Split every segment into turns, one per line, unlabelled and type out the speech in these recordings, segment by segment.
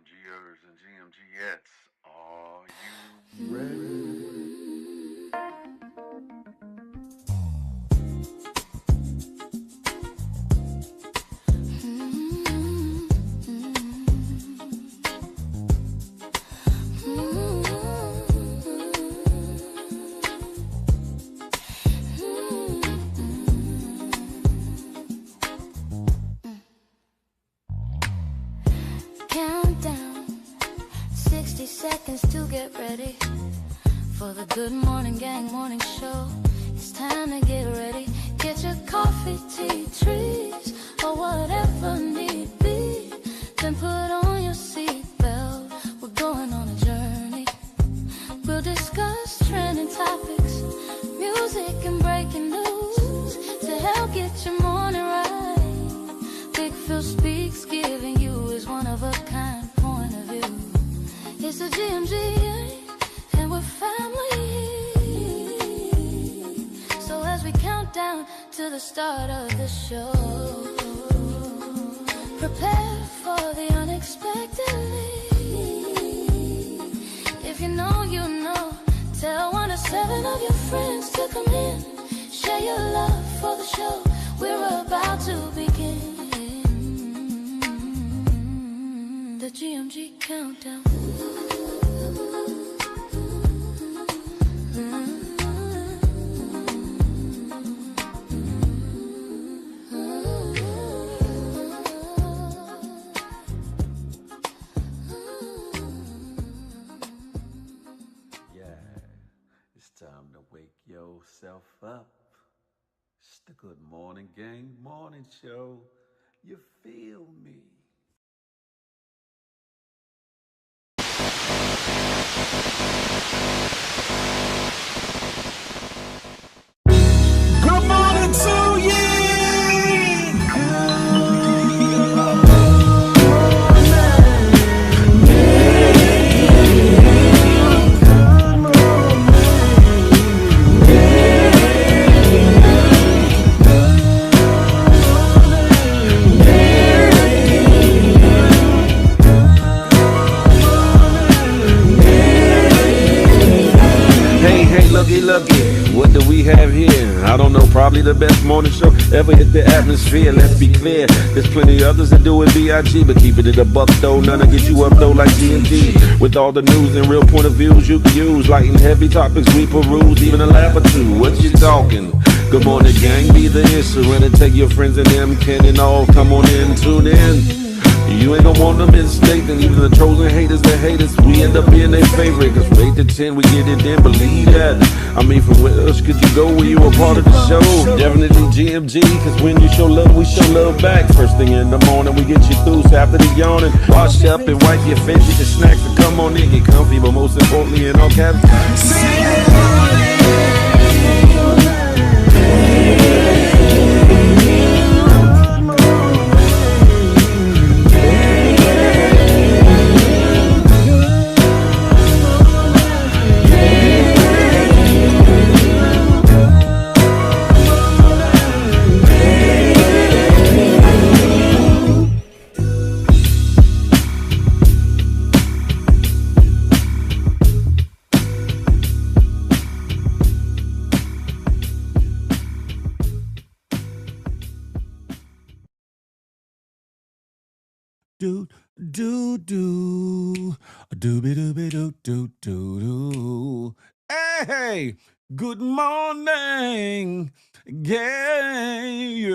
GMGers and GMGettes, are you ready?
Countdown, 60 seconds to get ready for the Good Morning Gang morning show. It's time to get ready. Get your coffee, tea, trees, or whatever need be. Then put on your seatbelt. We're going on a journey. We'll discuss trending topics, music and breaking news to help get your morning right. Big Phil speaks, giving you his one-of-a-kind point of view. It's the GMG, and we're family. So as we count down to the start of the show, prepare for the unexpectedly. If you know, you know. Tell 1 to 7 of your friends to come in. Share your love for the show. We're about to begin. The GMG countdown.
It's time to wake yourself up. It's the Good Morning Gang morning show. You feel me?
Good morning to you.
Hey, looky, what do we have here? I don't know, probably the best morning show ever hit the atmosphere. Let's be clear, there's plenty others that do it B.I.G., but keeping it a buck though, none to get you up though like G&G. With all the news and real point of views you can use, light and heavy topics we peruse, even a laugh or two. What you talking? Good morning, gang, be the issue, and take your friends and them, Ken and all, come on in, tune in. You ain't gonna want them mistaken. Even the trolls and haters, the haters, we end up being their favorite. Cause from 8 to 10, we get it in, believe that. I mean, from where else could you go when you a part of the show? Definitely GMG, cause when you show love, we show love back. First thing in the morning, we get you through, so after the yawning, wash up and wipe your face, get your snacks, and come on in, get comfy, but most importantly, in all caps,
Do do do dooby dooby doo doo doo doo. Hey, good morning, gang.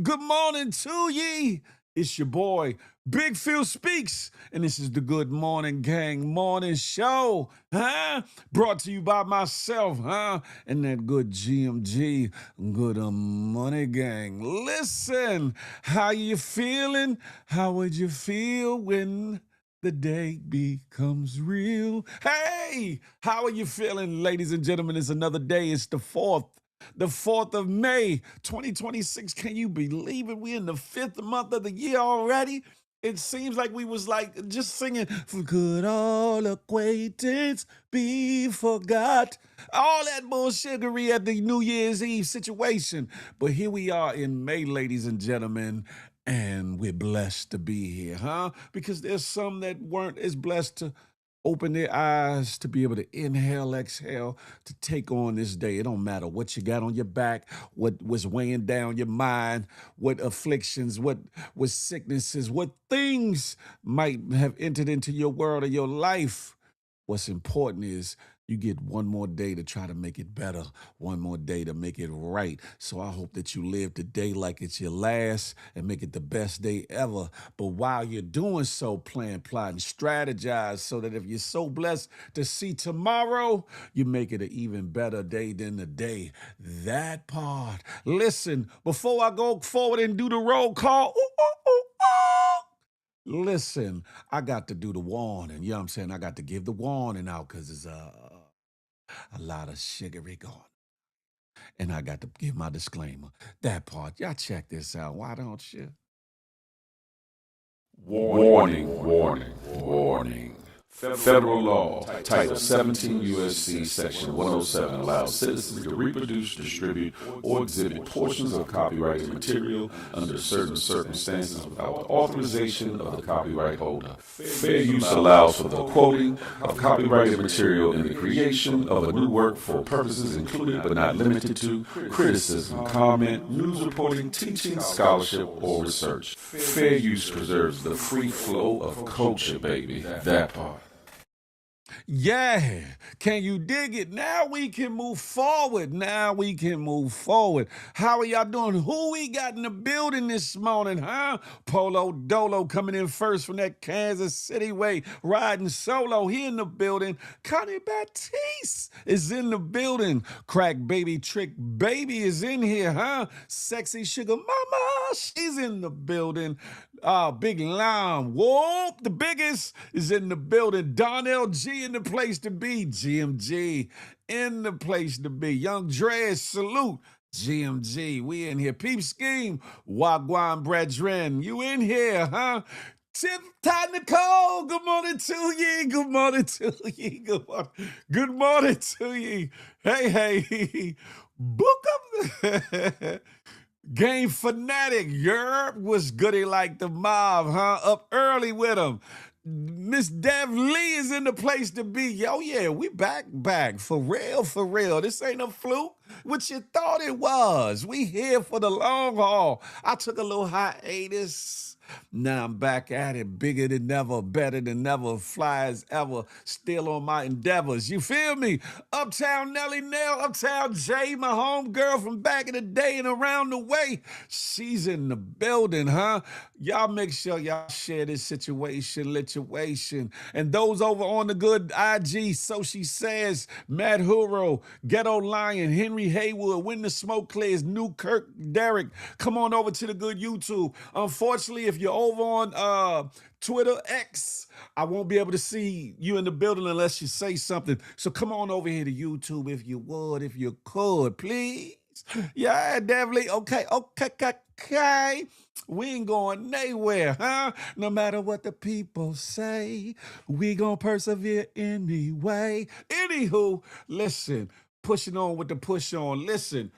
Good morning to ye. It's your boy, Big Phil Speaks, and this is the Good Morning Gang morning show, huh? Brought to you by myself, huh? And that good GMG, Good Money Gang. Listen, how you feeling? How would you feel when the day becomes real? Hey, how are you feeling, ladies and gentlemen? It's another day. It's the 4th. The 4th of May, 2026. Can you believe it? We're in the 5th month of the year already. It seems like we was like just singing, for could all acquaintance be forgot? All that bullshittery at the New Year's Eve situation. But here we are in May, ladies and gentlemen. And we're blessed to be here, huh? Because there's some that weren't as blessed to open their eyes to be able to inhale, exhale, to take on this day. It don't matter what you got on your back, what was weighing down your mind, what afflictions, what sicknesses, what things might have entered into your world or your life. What's important is you get one more day to try to make it better, one more day to make it right. So I hope that you live today like it's your last and make it the best day ever. But while you're doing so, plan, plot, and strategize so that if you're so blessed to see tomorrow, you make it an even better day than the day. That part. Listen, before I go forward and do the roll call, listen, I got to do the warning. You know what I'm saying? I got to give the warning out because it's a lot of sugary going. And I got to give my disclaimer. That part, y'all check this out. Why don't you?
Warning, warning, warning. Federal law, Title 17 U.S.C. Section 107 allows citizens to reproduce, distribute, or exhibit portions of copyrighted material under certain circumstances without the authorization of the copyright holder. Fair use allows for the quoting of copyrighted material in the creation of a new work for purposes including but not limited to criticism, comment, news reporting, teaching, scholarship, or research. Fair use preserves the free flow of culture, baby. That part.
Yeah, can you dig it? Now we can move forward. Now we can move forward. How are y'all doing? Who we got in the building this morning, huh? Polo Dolo coming in first from that Kansas City way, riding solo. He in the building. Connie Batiste is in the building. Crack Baby Trick Baby is in here, huh? Sexy Sugar Mama, she's in the building. Big Lime, whoop, the biggest is in the building. Donnell G in the place to be. GMG in the place to be. Young Dre, salute. GMG, we in here. Peep Scheme, Wagwan Brethren, you in here, huh? Tip Ty Nicole, good morning to ye. Good morning to ye. Good morning to ye. Hey, book up. Game Fanatic, yerp, was goody like the mob, huh? Up early with him. Miss Dev Lee is in the place to be. Yo, yeah, we back. For real, for real. This ain't a fluke. What you thought it was. We here for the long haul. I took a little hiatus. Now I'm back at it, bigger than ever, better than ever, fly as ever, still on my endeavors. You feel me? Uptown Nelly Nell, Uptown Jay, my homegirl from back in the day and around the way. She's in the building, huh? Y'all make sure y'all share this situation. And those over on the good IG, so she says, Matt Huro, Ghetto Lion, Henry Haywood, When the Smoke Clears, New Kirk Derrick. Come on over to the good YouTube. Unfortunately, if you're over on Twitter X, I won't be able to see you in the building unless you say something. So come on over here to YouTube if you would, if you could, please. Yeah, definitely. Okay. We ain't going nowhere, huh? No matter what the people say, we gonna persevere anyway. Anywho, listen, pushing on with the push on. Listen,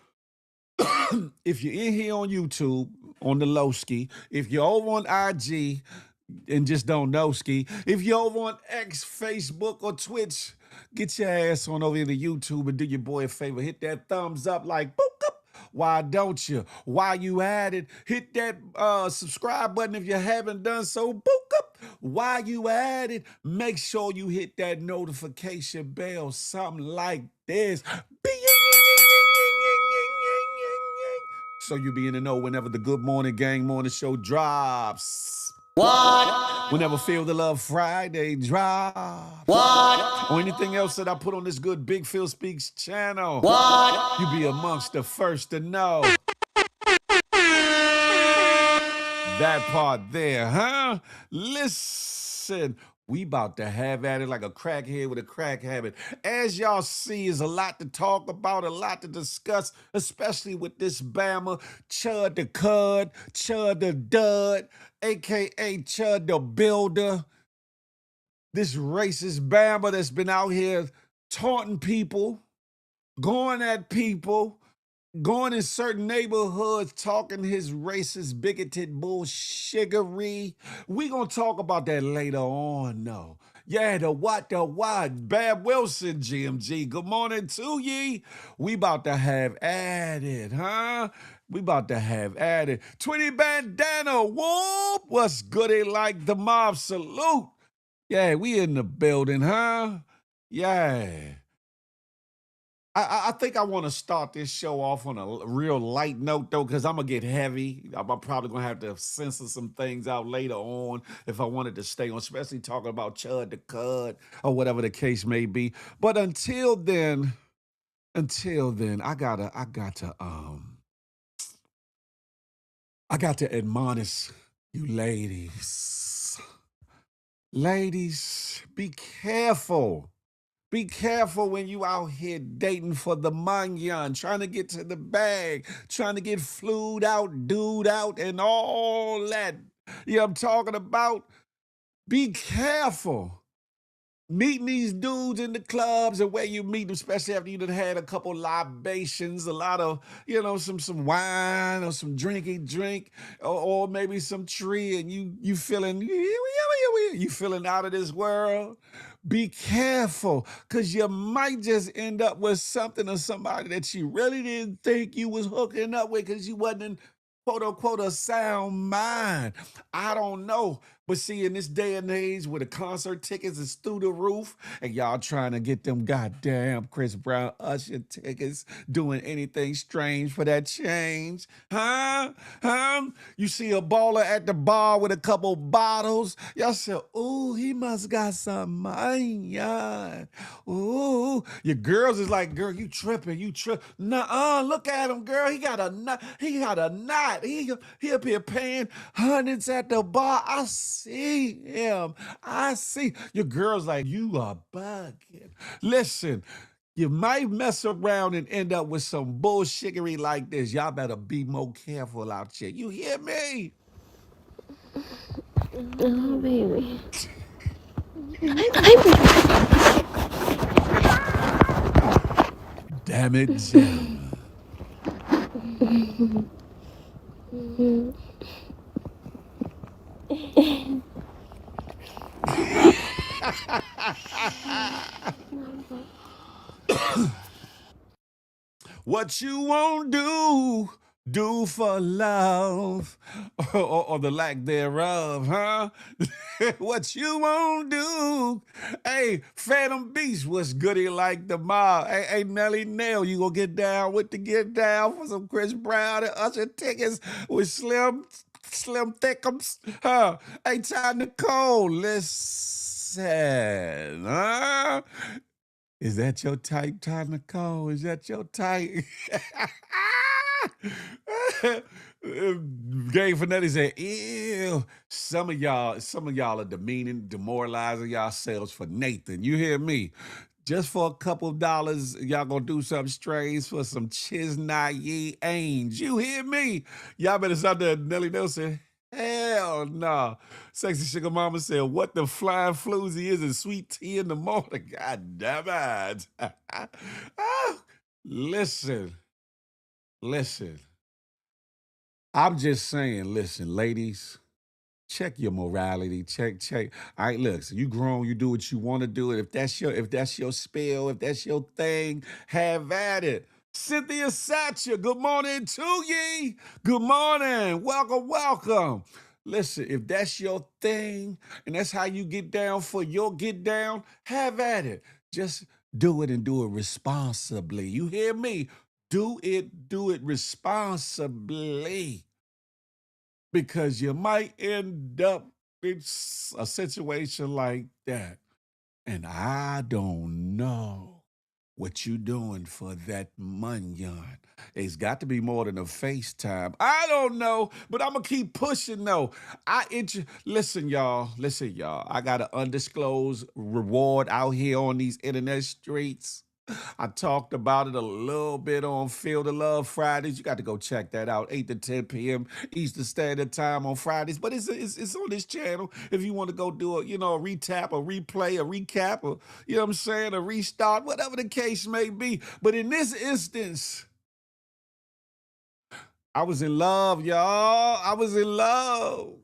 if you're in here on YouTube, on the low ski, if you're over on IG and just don't know ski, if you're over on X, Facebook, or Twitch, get your ass on over to YouTube and do your boy a favor. Hit that thumbs up like boop up. Why don't you? While you at it, hit that subscribe button if you haven't done so. Boop up. While you at it, make sure you hit that notification bell, something like this. So you be in the know whenever the Good Morning Gang Morning Show drops. What? Whenever Feel the Love Friday drops. What? Or anything else that I put on this good Big Phil Speaks channel. What? You be amongst the first to know. That part there, huh? Listen. We about to have at it like a crackhead with a crack habit. As y'all see, is a lot to talk about, a lot to discuss, especially with this Bama, Chud the Cud, Chud the Dud, a.k.a. Chud the Builder. This racist Bama that's been out here taunting people, going at people, going in certain neighborhoods, talking his racist, bigoted bullshiggery. We gonna talk about that later on, though. Yeah, the what, Bad Wilson, GMG. Good morning to ye. We about to have at it, huh? We about to have at it. 20 bandana, whoop. What's goody like the mob salute? Yeah, we in the building, huh? Yeah. I think I want to start this show off on a real light note, though, because I'm going to get heavy. I'm probably going to have to censor some things out later on if I wanted to stay on, especially talking about Chud the Cud or whatever the case may be. But until then, I got to admonish you ladies. Ladies, be careful. Be careful when you out here dating for the manyan, trying to get to the bag, trying to get flued out, dude out, and all that. You know what I'm talking about? Be careful. Meeting these dudes in the clubs and where you meet them, especially after you done had a couple libations, a lot of, some wine or some drink, or maybe some tree, and you feeling you feeling out of this world. Be careful, because you might just end up with something or somebody that you really didn't think you was hooking up with because you wasn't in quote unquote a sound mind. I don't know. But see, in this day and age where the concert tickets is through the roof and y'all trying to get them goddamn Chris Brown Usher tickets, doing anything strange for that change, huh? You see a baller at the bar with a couple bottles, y'all say, ooh, he must got some money. Ooh, your girls is like, girl, you tripping, Nuh-uh, look at him, girl, he got a knot, he up here paying hundreds at the bar. I see him. I see. Your girl's like, you are bugging. Listen, you might mess around and end up with some bullshittery like this. Y'all better be more careful out here. You hear me?
Oh, baby.
Damn it, Jim. What you won't do for love, or the lack thereof, huh? What you won't do. Hey, Phantom Beast, what's goody like the mob? Hey, Nelly Nail, you gonna get down with the get down for some Chris Brown and Usher tickets with Slim Thickums, huh? Hey, Ty Nicole, listen, huh? Is that your type, Ty Nicole? Is that your type? Gang Finetti said, ew. Some of y'all are demeaning, demoralizing yourselves for Nathan. You hear me? Just for a couple of dollars, y'all gonna do something strange for some Chisnaye Ainge. You hear me? Y'all better stop that. Nelly Nelson. Hell no. Sexy Sugar Mama said, what the flying floozy is in sweet tea in the morning. God damn it. Listen. I'm just saying, listen, ladies, check your morality. Check. All right, look, so you grown, you do what you want to do. If that's your spell, if that's your thing, have at it. Cynthia Satcher, good morning to ye. Good morning. Welcome. Listen, if that's your thing and that's how you get down for your get down, have at it. Just do it and do it responsibly. You hear me? Do it responsibly, because you might end up in a situation like that. And I don't know what you doing for that munyon. It's got to be more than a FaceTime. I don't know, but I'm gonna keep pushing though. Listen, y'all. I got an undisclosed reward out here on these internet streets. I talked about it a little bit on Feel the Love Fridays. You got to go check that out, 8 to 10 p.m. Eastern Standard Time on Fridays. But it's on this channel if you want to go do a recap, a replay, a recap, or what I'm saying, a restart, whatever the case may be. But in this instance, I was in love, y'all. I was in love.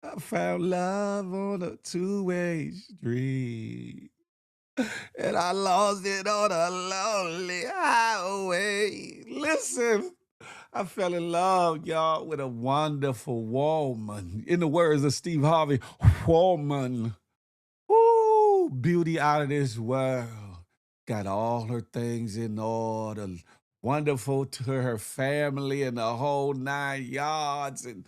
I found love on a two-way street. And I lost it on a lonely highway. Listen, I fell in love, y'all, with a wonderful woman. In the words of Steve Harvey, woman. Woo, beauty out of this world. Got all her things in order. Wonderful to her family and the whole 9 yards. And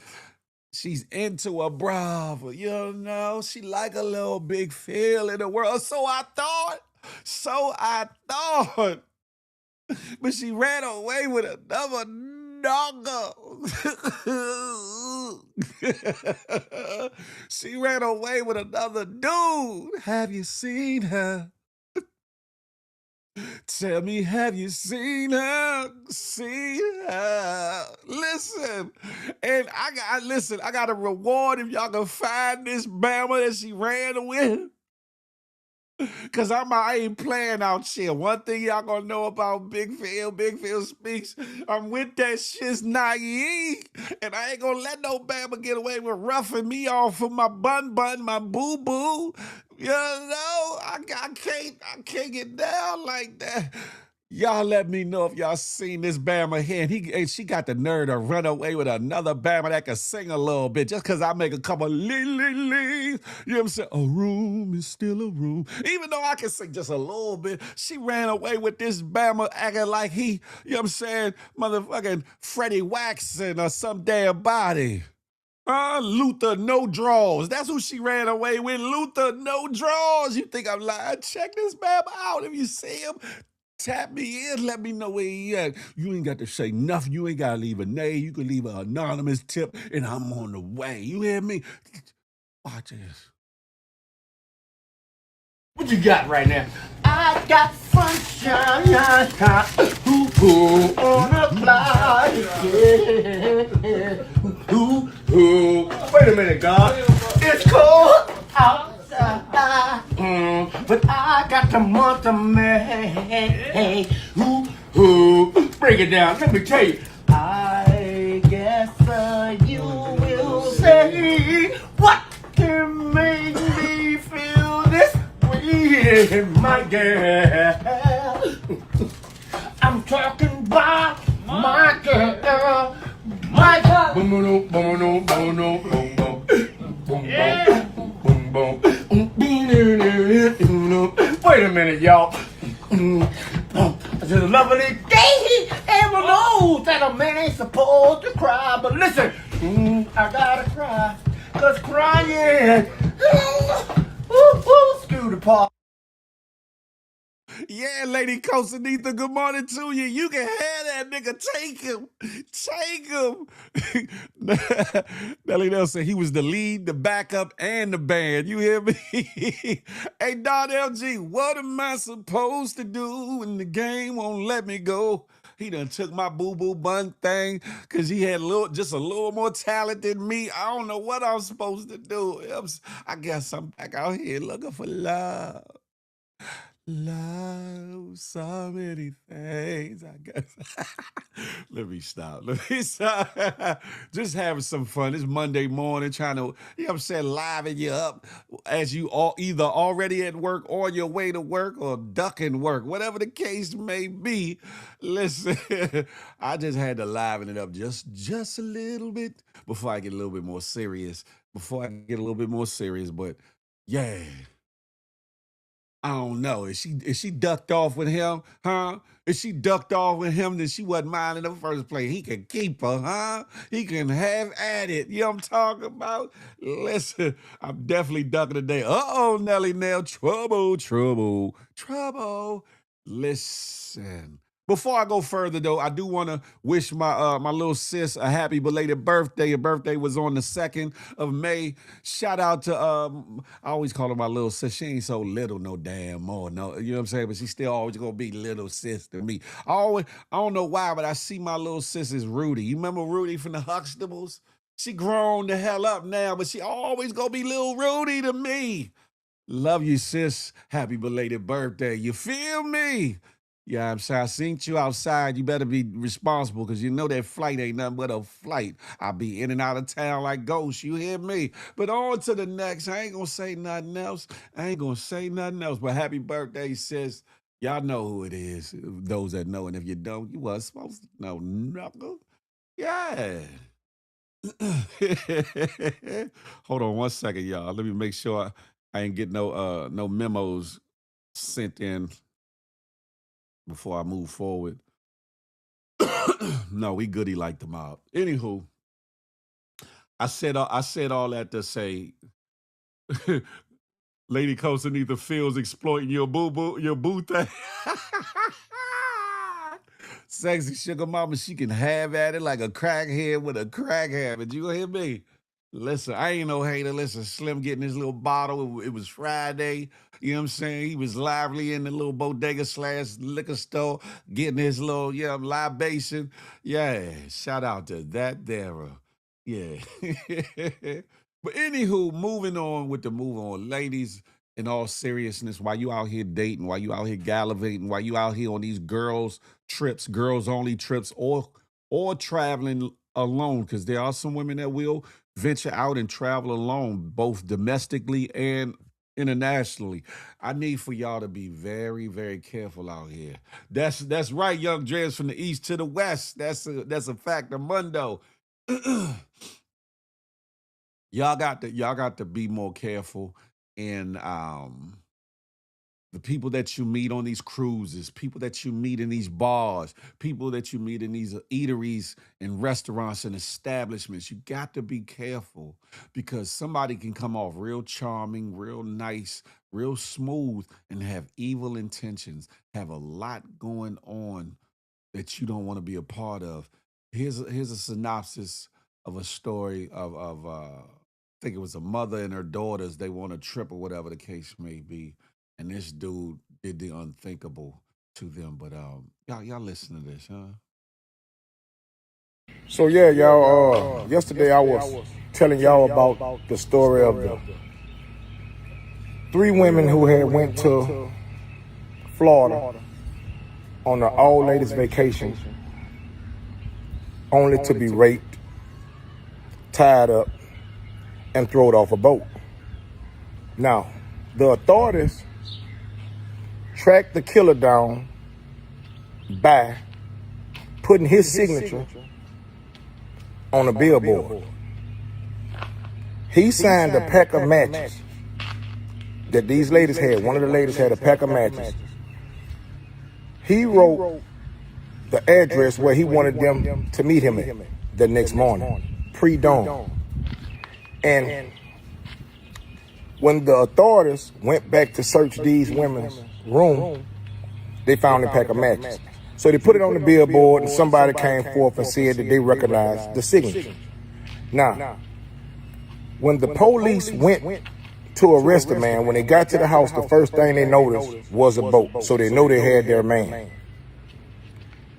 she's into a brother, you know. She like a little big feel in the world. So I thought. So I thought. But she ran away with another nigga. She ran away with another dude. Have you seen her? Tell me, have you seen her? Seen her? Listen, and I got a reward if y'all can find this Bama that she ran with. Cause I ain't playing out shit. One thing y'all gonna know about Big Phil speaks. I'm with that shit's naive, and I ain't gonna let no Bama get away with roughing me off for my bun, my boo boo. You know, I can't get down like that. Y'all let me know if y'all seen this Bama here. And she got the nerve to run away with another Bama that can sing a little bit just because I make a couple leaves. You know what I'm saying? A room is still a room. Even though I can sing just a little bit, she ran away with this Bama acting like he, you know what I'm saying, motherfucking Freddie Waxson or some damn body. Luther No Draws. That's who she ran away with. Luther No Draws. You think I'm lying? Check this Bama out. If you see him, tap me in, let me know where he at. You ain't got to say nothing. You ain't got to leave a name. You can leave an anonymous tip, and I'm on the way. You hear me? Watch this.
What you got right now? I got sunshine, on the cloud. Yeah. Wait a minute, God. It's cold outside, but I got the month of May. Break it down. Let me tell you. I guess you will say what can make me feel this way, my girl. I'm talking about my girl. My girl. Boom, boom, boom, boom, boom, boom, boom, boom, boom, boom, boom. Wait a minute, y'all. It's a lovely day. Everyone knows that a man ain't supposed to cry. But listen, I gotta cry. Cause crying, scooter park.
Yeah, Lady Costanita, good morning to you. You can have that nigga. Take him. Take him. Nelly Nelson said he was the lead, the backup, and the band. You hear me? Hey, Don LG, what am I supposed to do when the game won't let me go? He done took my boo-boo bun thing because he had just a little more talent than me. I don't know what I'm supposed to do. I guess I'm back out here looking for love. Love, so many things, I guess. Let me stop. Just having some fun. It's Monday morning, trying to, you know what I'm saying, liven you up as you all either already at work or your way to work or ducking work, whatever the case may be. Listen, I just had to liven it up just a little bit before I get a little bit more serious. But yeah. I don't know. Is she ducked off with him, huh? If she ducked off with him, then she wasn't mine in the first place. He can keep her, huh? He can have at it. You know what I'm talking about? Listen, I'm definitely ducking today. Uh-oh, Nelly Nell. Trouble. Listen. Before I go further, though, I do want to wish my little sis a happy belated birthday. Her birthday was on the 2nd of May. Shout out to, I always call her my little sis. She ain't so little no damn more. No, you know what I'm saying? But she's still always going to be little sis to me. I don't know why, but I see my little sis as Rudy. You remember Rudy from the Huxtables? She grown the hell up now, but she always going to be little Rudy to me. Love you, sis. Happy belated birthday. You feel me? Yeah, I'm saying I seen you outside. You better be responsible because you know that flight ain't nothing but a flight. I'll be in and out of town like ghosts. You hear me? But on to the next. I ain't gonna say nothing else. I ain't gonna say nothing else. But happy birthday, sis. Y'all know who it is. Those that know, and if you don't, you was supposed to know, knuckle. Yeah. Hold on one second, y'all. Let me make sure I ain't get no memos sent in before I move forward. No, we goody like the mob. Anywho, I said all that to say, Lady Costa neither feels exploiting your boo thing. Sexy sugar mama, she can have at it like a crackhead with a crack habit. You gonna hear me? Listen, I ain't no hater. Listen, Slim getting his little bottle. It was Friday. You know what I'm saying? He was lively in the little bodega / liquor store, getting his little, libation. Yeah, shout out to that there. Yeah. But anywho, moving on with the move on. Ladies, in all seriousness, while you out here dating, while you out here gallivanting, while you out here on these girls trips, girls only trips, or traveling alone, because there are some women that will venture out and travel alone, both domestically and internationally. I need for y'all to be very, very careful out here. That's right, young Dreads from the east to the west. That's a fact of Mundo. Y'all got to be more careful in the people that you meet on these cruises, people that you meet in these bars, people that you meet in these eateries and restaurants and establishments. You got to be careful because somebody can come off real charming, real nice, real smooth, and have evil intentions, have a lot going on that you don't want to be a part of. Here's a synopsis of a story of I think it was a mother and her daughters. They won a trip or whatever the case may be, and this dude did the unthinkable to them. But y'all listen to this, huh?
So yeah, y'all. Yesterday I was telling y'all about the story of the three women who had went to Florida on an all-ladies vacation, only to be raped, tied up, and thrown off a boat. Now, the authorities tracked the killer down by putting his signature on a billboard. He signed a pack of matches that these ladies had. One of the ladies had a pack of matches. He wrote the address where he wanted them to meet him at the next morning, pre-dawn. And when the authorities went back to search these women's room, they found a pack of matches. So they put it on the billboard, and somebody came forth and said that they recognized the signature. Now, when the police went to arrest the man, when they got to the house, the first thing they noticed was a boat. So they know they had their man.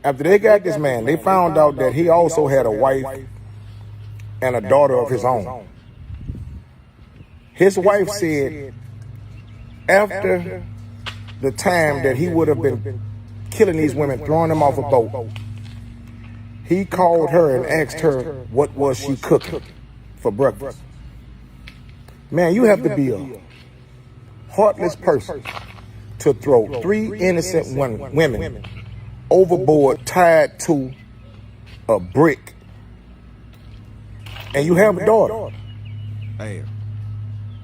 After they got this man, they found out that he also had a wife and a daughter of his own. His wife said after the time that he would have been killing these women, throwing them off a boat, he called her and asked her what was she cooking for breakfast. Man, you have to be a heartless person to throw three innocent women overboard, tied to a brick, and you have a daughter.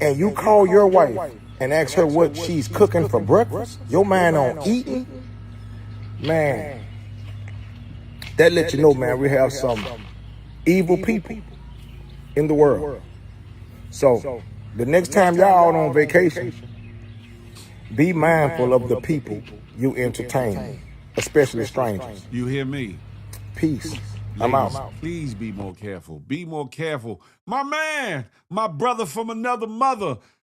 And you call your wife and ask her what she's cooking for breakfast? Your mind on eating? Man, that lets you know, man, we have some evil people in the world. So the next time y'all out on vacation, be mindful of the people you entertain, especially strangers.
You hear me?
Peace. I'm out.
Please be more careful. Be more careful. My man, my brother from another mother,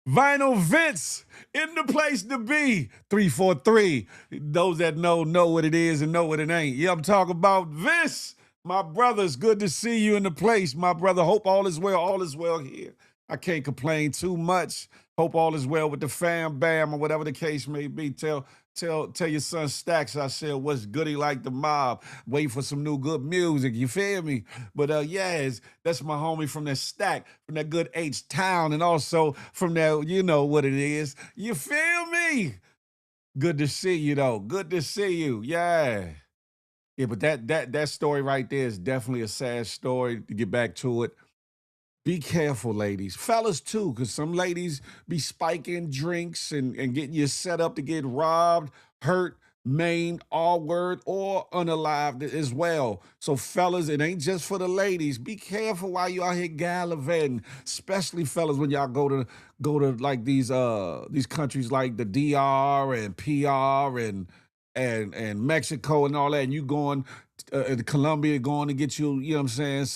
Vinyl Vince, in the place to be. 343. Those that know what it is and know what it ain't. Yeah, I'm talking about Vince. My brother, it's good to see you in the place. My brother, hope all is well. All is well here. I can't complain too much. Hope all is well with the fam bam or whatever the case may be. Tell Tell your son Stacks I said what's goody like the mob. Wait for some new good music. You feel me? But yes, that's my homie from that Stack, from that good H Town, and also from that, you know what it is. You feel me? Good to see you though. Good to see you. Yeah. Yeah, but that story right there is definitely a sad story. To get back to it, be careful, ladies. Fellas, too, because some ladies be spiking drinks and getting you set up to get robbed, hurt, maimed, all word, or unalived as well. So, fellas, it ain't just for the ladies. Be careful while you out here gallivanting, especially fellas when y'all go to like these countries like the DR and PR and Mexico and all that, and you going Colombia going to get you, you know what I'm saying,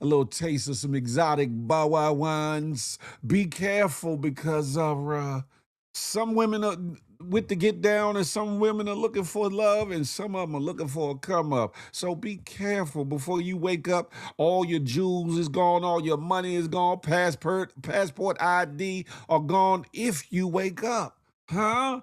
a little taste of some exotic bawa wines. Be careful because some women are with the get down and some women are looking for love and some of them are looking for a come up. So be careful before you wake up. All your jewels is gone, all your money is gone, passport ID are gone if you wake up. Huh?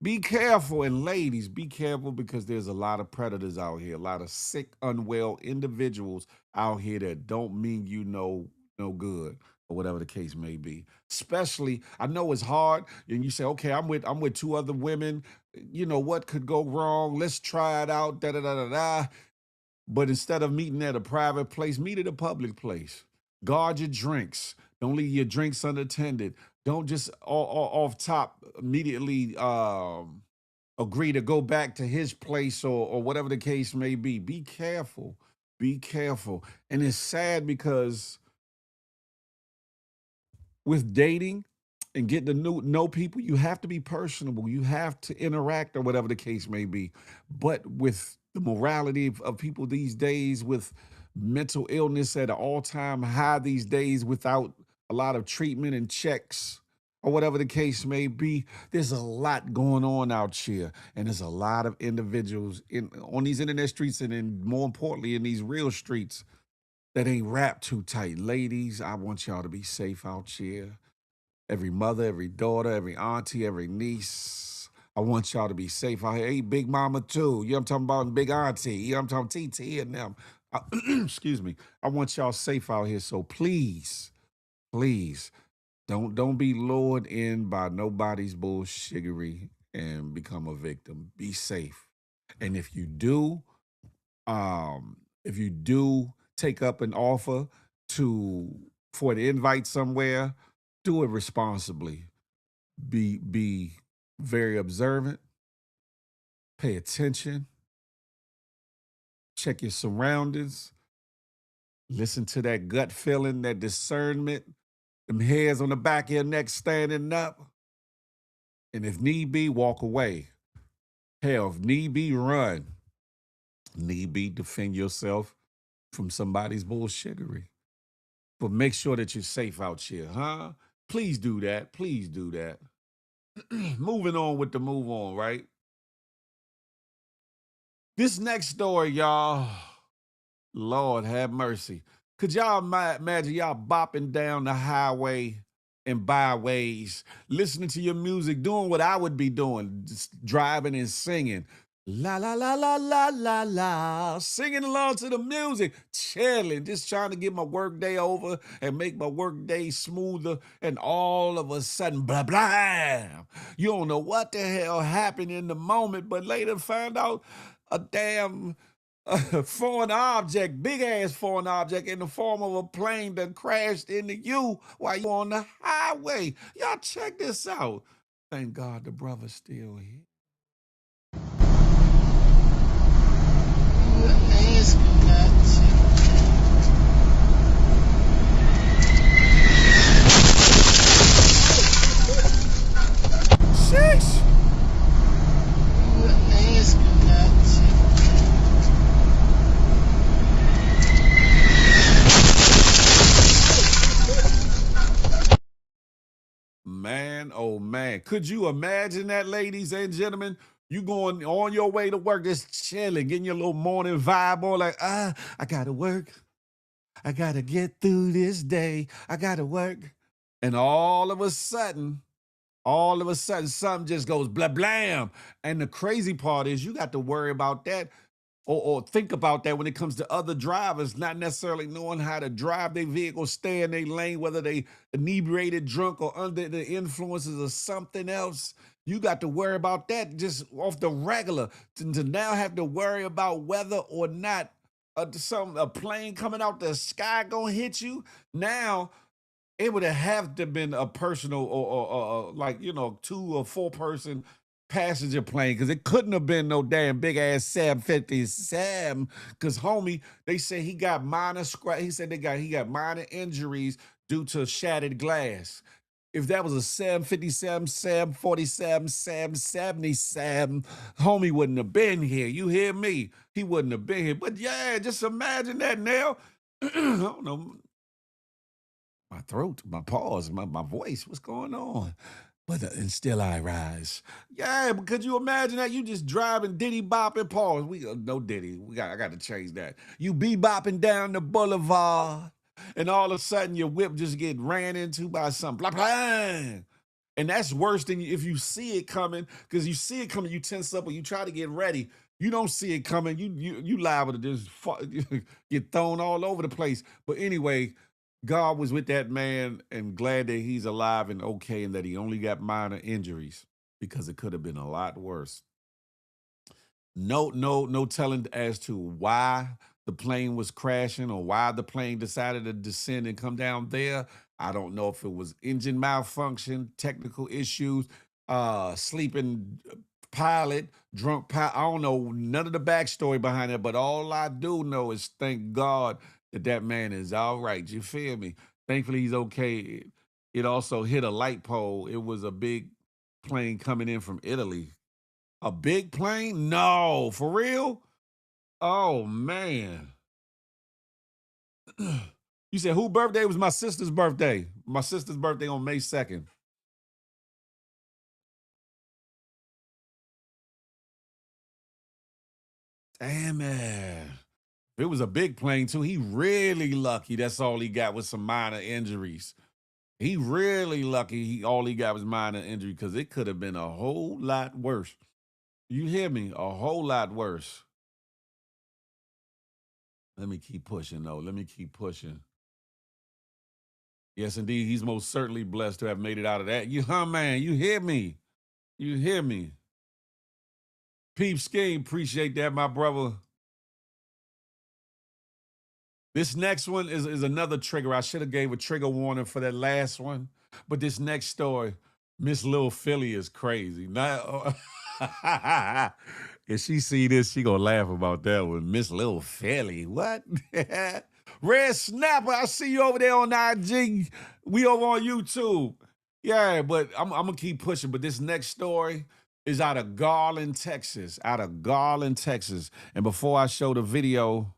Be careful. And ladies, be careful because there's a lot of predators out here, a lot of sick, unwell individuals out here that don't mean you no good or whatever the case may be. Especially, I know it's hard and you say, okay, I'm with two other women. You know, what could go wrong? Let's try it out. Da da da da da. But instead of meeting at a private place, meet at a public place. Guard your drinks. Don't leave your drinks unattended. Don't just off top immediately agree to go back to his place or whatever the case may be. Be careful. Be careful. And it's sad because with dating and getting to know people, you have to be personable. You have to interact or whatever the case may be. But with the morality of people these days, with mental illness at an all-time high these days, without a lot of treatment and checks or whatever the case may be, there's a lot going on out here. And there's a lot of individuals on these internet streets and then more importantly in these real streets that ain't wrapped too tight. Ladies, I want y'all to be safe out here. Every mother, every daughter, every auntie, every niece. I want y'all to be safe out here. Hey, big mama too. You know what I'm talking about? And big auntie. You know what I'm talking TT and them. Excuse me. I want y'all safe out here. So please, please, don't be lured in by nobody's bullshittery and become a victim. Be safe. And if you do take up an offer for an invite somewhere, do it responsibly. Be very observant, pay attention, check your surroundings, listen to that gut feeling, that discernment, them hairs on the back of your neck standing up. And if need be, walk away. Hell, if need be, run. Need be, defend yourself from somebody's bullshittery. But make sure that you're safe out here, huh? Please do that. Please do that. Moving on with the move on, right? This next story, y'all, Lord have mercy. Could y'all imagine y'all bopping down the highway and byways, listening to your music, doing what I would be doing, just driving and singing. La la la la la la la, singing along to the music, chilling, just trying to get my work day over and make my work day smoother. And all of a sudden, blah blah. You don't know what the hell happened in the moment, but later find out a damn foreign object, big ass foreign object in the form of a plane that crashed into you while you on the highway. Y'all check this out. Thank God the brother's still here. Sheesh. Man, oh man. Could you imagine that, ladies and gentlemen? You going on your way to work, just chilling, getting your little morning vibe on, like, I gotta work. I gotta get through this day. I gotta work. And all of a sudden, All of a sudden, something just goes blah blam. And the crazy part is you got to worry about that or think about that when it comes to other drivers not necessarily knowing how to drive their vehicle, stay in their lane, whether they inebriated, drunk, or under the influences of something else. You got to worry about that just off the regular. To now have to worry about whether or not a plane coming out the sky gonna hit you. Now it would have to been a personal or like 2 or 4 person passenger plane, because it couldn't have been no damn big ass 757. Because homie, they say he got minor scratch. He said he got minor injuries due to shattered glass. If that was a 757, 747, 777, homie wouldn't have been here. You hear me? He wouldn't have been here. But yeah, just imagine that now. I don't know. My throat, my pause, my voice, what's going on? But and still I rise. Yeah, but could you imagine that? You just driving Diddy bopping, pause. No Diddy. I got to change that. You be bopping down the boulevard, and all of a sudden your whip just get ran into by something. Blah, blah. And that's worse than if you see it coming, because you see it coming, you tense up or you try to get ready. You don't see it coming. You liable to just get thrown all over the place. But anyway, God was with that man, and glad that he's alive and okay, and that he only got minor injuries, because it could have been a lot worse. No telling as to why the plane was crashing or why the plane decided to descend and come down there. I don't know if it was engine malfunction, technical issues, sleeping pilot, drunk pilot. I don't know none of the backstory behind it, but all I do know is thank God that man is all right. You feel me? Thankfully, he's okay. It also hit a light pole. It was a big plane coming in from Italy. A big plane? No, for real? Oh, man. You said whose birthday? It was my sister's birthday. My sister's birthday on May 2nd. Damn it. It was a big plane, too. He really lucky. That's all he got was some minor injuries. He really lucky. All he got was minor injury, because it could have been a whole lot worse. You hear me? A whole lot worse. Let me keep pushing, though. Let me keep pushing. Yes, indeed. He's most certainly blessed to have made it out of that. Man, you hear me? You hear me? Peep Scheme, appreciate that, my brother. This next one is another trigger. I should have gave a trigger warning for that last one. But this next story, Miss Lil Philly is crazy. Now, if she see this, she gonna laugh about that one. Miss Lil Philly, what? Red Snapper, I see you over there on IG. We over on YouTube. Yeah, but I'm gonna keep pushing. But this next story is out of Garland, Texas. And before I show the video,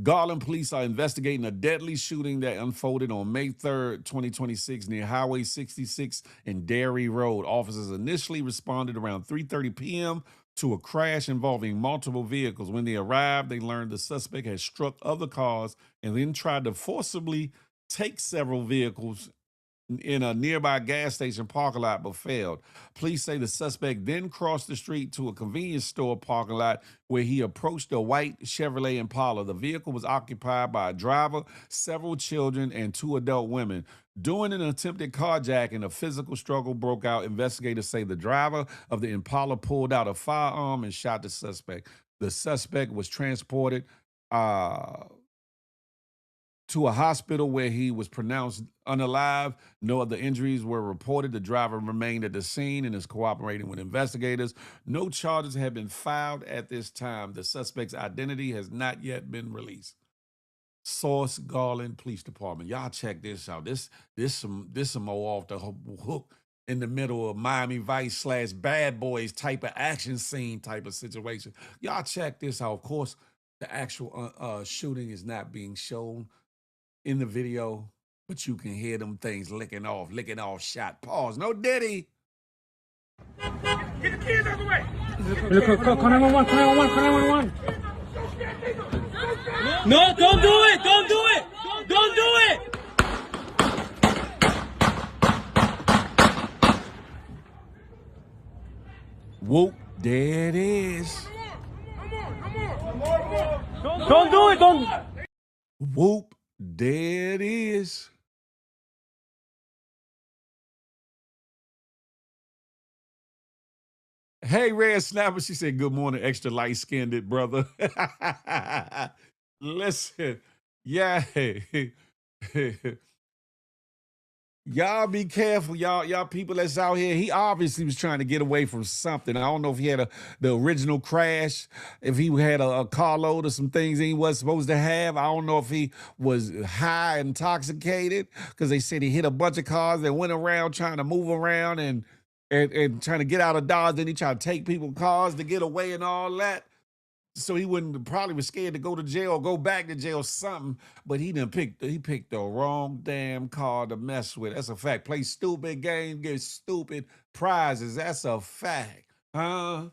Garland police are investigating a deadly shooting that unfolded on May 3rd, 2026 near Highway 66 and Dairy Road. Officers initially responded around 3:30 p.m. to a crash involving multiple vehicles. When they arrived, they learned the suspect had struck other cars and then tried to forcibly take several vehicles in a nearby gas station parking lot, but failed. Police say the suspect then crossed the street to a convenience store parking lot where he approached a white Chevrolet Impala. The vehicle was occupied by a driver, several children, and 2 adult women. During an attempted carjacking, a physical struggle broke out. Investigators say the driver of the Impala pulled out a firearm and shot the suspect. The suspect was transported to a hospital where he was pronounced unalive. No other injuries were reported. The driver remained at the scene and is cooperating with investigators. No charges have been filed at this time. The suspect's identity has not yet been released. Source: Garland Police Department. Y'all check this out. This some more off the hook in the middle of Miami Vice / Bad Boys type of action scene type of situation. Y'all check this out. Of course, the actual shooting is not being shown in the video, but you can hear them things licking off shot. Pause. No Diddy.
Get the kids out of the way. Call 911, call 911, call 911. No, don't do it. Don't do it. Don't do it.
Whoop, there it is.
Don't do it. Don't.
Whoop, there it is. Hey, Red Snapper, she said, good morning, extra light-skinned brother. Listen, yeah. Y'all be careful, y'all people that's out here. He obviously was trying to get away from something. I don't know if he had the original crash, if he had a carload or some things he wasn't supposed to have. I don't know if he was high, intoxicated, because they said he hit a bunch of cars that went around trying to move around and trying to get out of Dodge. Then he tried to take people's cars to get away and all that. So he wouldn't probably was scared to go to jail or go back to jail, something. But he picked the wrong damn car to mess with. That's a fact. Play stupid games, get stupid prizes. That's a fact. Huh?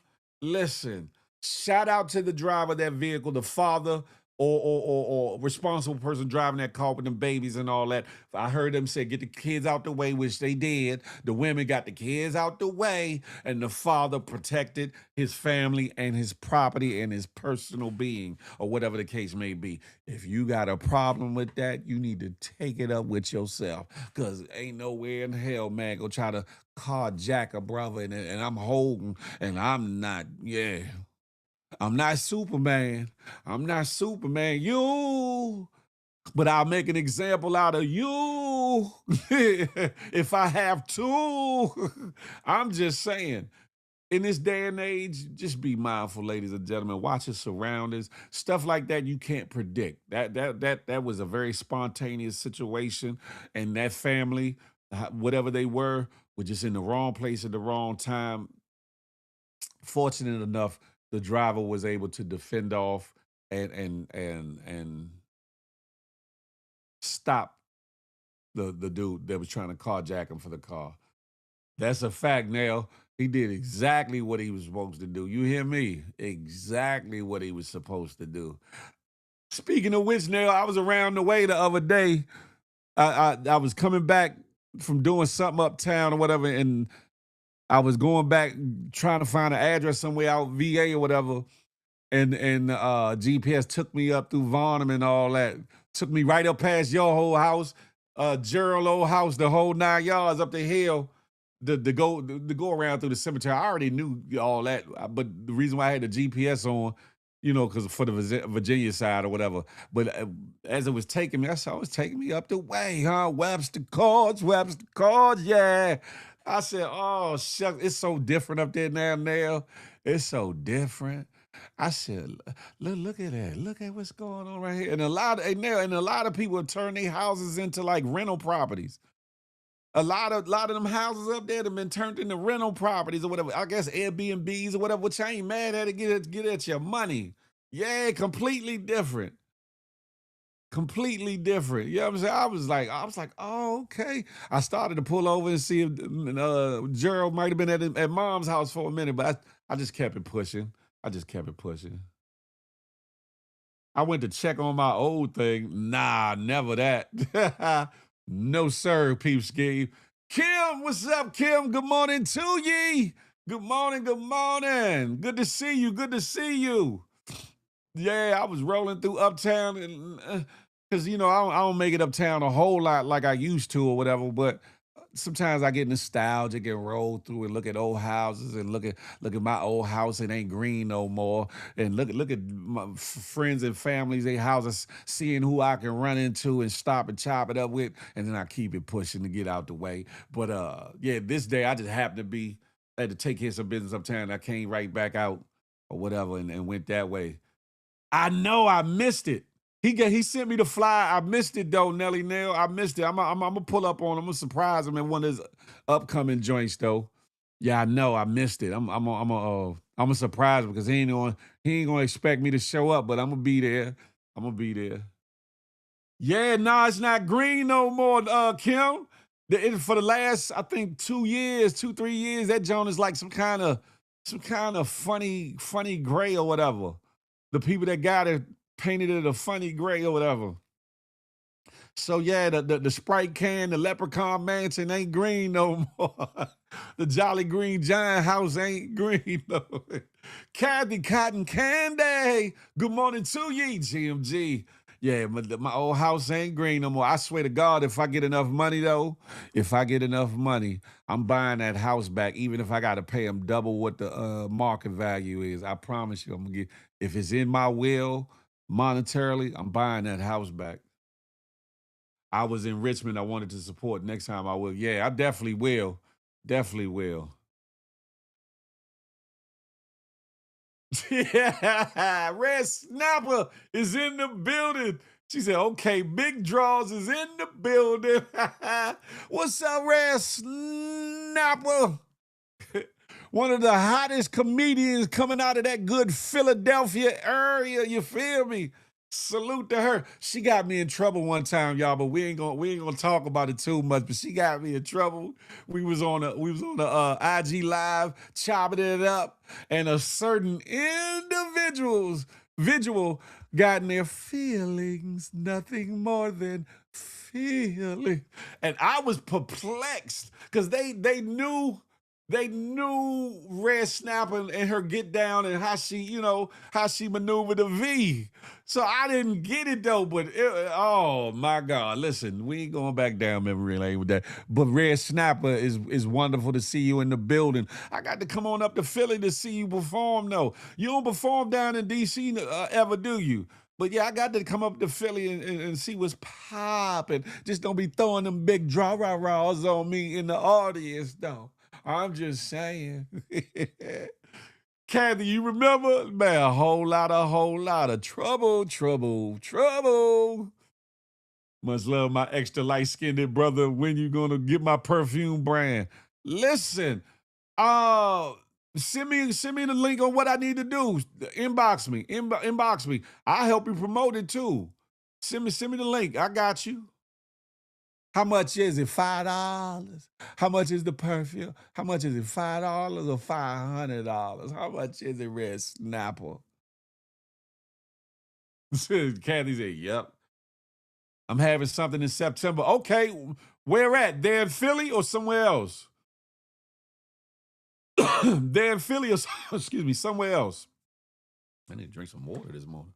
Listen, shout out to the driver of that vehicle, the father or responsible person driving that car with them babies and all that. I heard them say, get the kids out the way, which they did. The women got the kids out the way, and the father protected his family and his property and his personal being, or whatever the case may be. If you got a problem with that, you need to take it up with yourself, because ain't nowhere in hell, man, go try to carjack a brother, and I'm holding, and I'm not, yeah. I'm not Superman. I'm not Superman. You, but I'll make an example out of you if I have to. I'm just saying. In this day and age, just be mindful, ladies and gentlemen. Watch your surroundings. Stuff like that you can't predict. That was a very spontaneous situation, and that family, whatever they were just in the wrong place at the wrong time. Fortunate enough, the driver was able to defend off and stop the dude that was trying to carjack him for the car. That's a fact, Nell. He did exactly what he was supposed to do. You hear me? Exactly what he was supposed to do. Speaking of which, Nell, I was around the way the other day. I was coming back from doing something uptown or whatever, and I was going back trying to find an address somewhere out VA or whatever, and GPS took me up through Varnum and all that. Took me right up past your whole house, Gerald old house, the whole 9 yards up the hill to go around through the cemetery. I already knew all that, but the reason why I had the GPS on, because for the Virginia side or whatever. But as it was taking me, I saw it was taking me up the way, huh? Webster Courts, yeah. I said, oh, shucks, it's so different up there now. It's so different. I said, look at that. Look at what's going on right here. And a lot of people have turned their houses into like rental properties. A lot of them houses up there have been turned into rental properties or whatever. I guess Airbnbs or whatever, which I ain't mad at it. Get at your money. Yeah, completely different. Completely different. You know what I'm saying? I was like, oh, okay. I started to pull over and see if Gerald might have been at mom's house for a minute, but I just kept it pushing. I went to check on my old thing. Nah, never that. No, sir, peepski. Kim, what's up, Kim? Good morning to ye. Good morning. Good to see you. Yeah, I was rolling through uptown, and because I don't make it uptown a whole lot like I used to or whatever, but sometimes I get nostalgic and roll through and look at old houses and look at my old house. It ain't green no more. And look at my friends and families, their houses, seeing who I can run into and stop and chop it up with, and then I keep it pushing to get out the way. But yeah, this day I just happened to had to take care of some business uptown. I came right back out or whatever and went that way. I know I missed it. He sent me the flyer. I missed it though, Nelly Nell. I missed it. I'm gonna pull up on him. I'm gonna surprise him in one of his upcoming joints though. Yeah, I know I missed it. I'm a surprise him because he ain't gonna expect me to show up, but I'm gonna be there. Yeah, no, it's not green no more, Kim. For the last, I think 2 years, 3 years, that joint is like some kind of funny gray or whatever. The people that got it painted it a funny gray or whatever. So yeah, the Sprite can, the Leprechaun Mansion ain't green no more. The Jolly Green Giant house ain't green, though. Kathy Cotton Candy. Good morning to ye, GMG. Yeah, my old house ain't green no more. I swear to God, if I get enough money, though, I'm buying that house back, even if I got to pay them double what the market value is. I promise you, I'm going to get, if it's in my will monetarily, I'm buying that house back. I was in Richmond. I wanted to support. Next time I will. Yeah, I definitely will. Definitely will. Yeah, Red Snapper is in the building. She said, okay, Big Draws is in the building. What's up, Red Snapper? One of the hottest comedians coming out of that good Philadelphia area, you feel me? Salute to her. She got me in trouble one time, y'all, but we ain't gonna talk about it too much. But she got me in trouble. We was on the IG live, chopping it up, and a certain individual got in their feelings, nothing more than feeling. And I was perplexed because they knew. They knew Red Snapper and her get down and how she maneuvered the V. So I didn't get it though, but oh my God. Listen, we ain't going back down memory lane with that. But Red Snapper is wonderful to see you in the building. I got to come on up to Philly to see you perform though. You don't perform down in DC ever, do you? But yeah, I got to come up to Philly and see what's popping. Just don't be throwing them big draw-raws on me in the audience though. I'm just saying. Kathy, you remember? Man, a whole lot of trouble. Much love, my extra light-skinned brother. When you gonna get my perfume brand? Listen, send me the link on what I need to do. Inbox me. I'll help you promote it too. Send me the link. I got you. How much is it? $5? How much is the perfume? How much is it? $5 or $500? How much is it, Red Snapper? Kathy said, yep. I'm having something in September. Okay, where at? There in Philly or somewhere else? There in Philly or, excuse me, somewhere else. I need to drink some water this morning.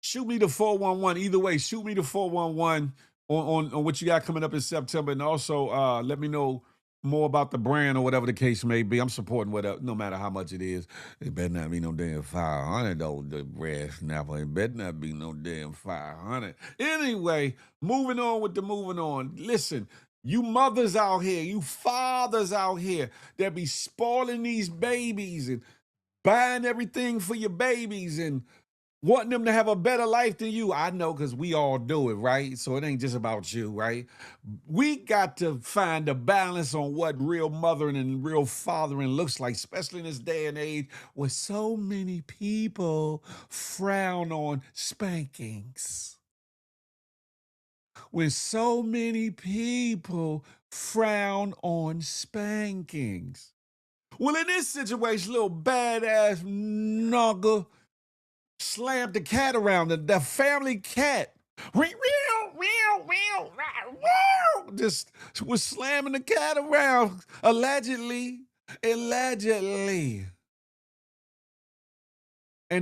Shoot me the 411. Either way, shoot me the 411 on what you got coming up in September. And also let me know more about the brand or whatever the case may be. I'm supporting whatever, no matter how much it is. It better not be no damn $500 though, the Red Snapper. It better not be no damn $500. Anyway, moving on. Listen, you mothers out here, you fathers out here that be spoiling these babies and buying everything for your babies and wanting them to have a better life than you. I know, because we all do it, right? So it ain't just about you, right? We got to find a balance on what real mothering and real fathering looks like, especially in this day and age where so many people frown on spankings. When so many people frown on spankings. Well, in this situation, little badass nugger slammed the cat around, the family cat. Just was slamming the cat around, allegedly. And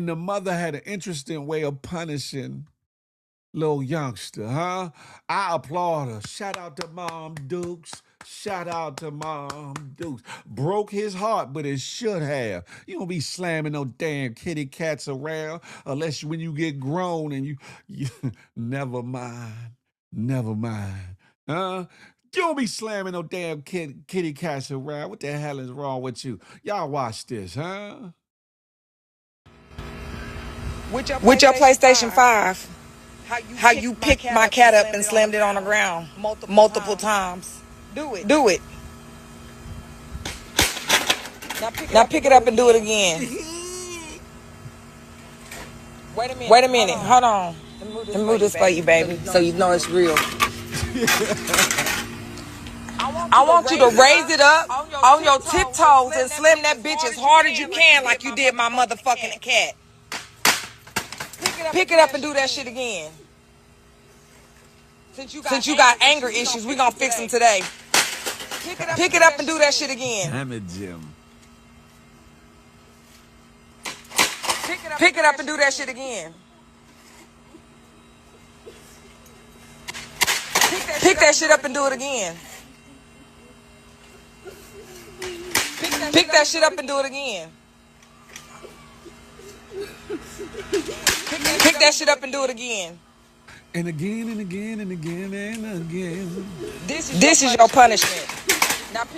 the mother had an interesting way of punishing little youngster, huh? I applaud her. Shout out to Mom Dukes. Broke his heart, but it should have. You don't be slamming no damn kitty cats around unless when you get grown and you never mind. Huh? You don't be slamming no damn kitty cats around. What the hell is wrong with you? Y'all watch this, huh?
With your PlayStation 5, how you picked my cat up and slammed it on the ground multiple times. Do it. Now pick it up and do it again. Wait a minute. Hold on. Let me move this for you, baby, so you know it's real. I want you to raise it up on your tiptoes and slam that bitch as hard as you can like you did my motherfucking cat. Pick it up and do that shit again. Since you got anger issues, we gonna fix them today. Pick it up and do that shit again.
Damn it, Jim.
Pick it up and do that shit again. Pick that shit up and do it again. Pick that shit up and do it again. Pick that shit up and do it again.
And again and again and again and again.
This is your punishment.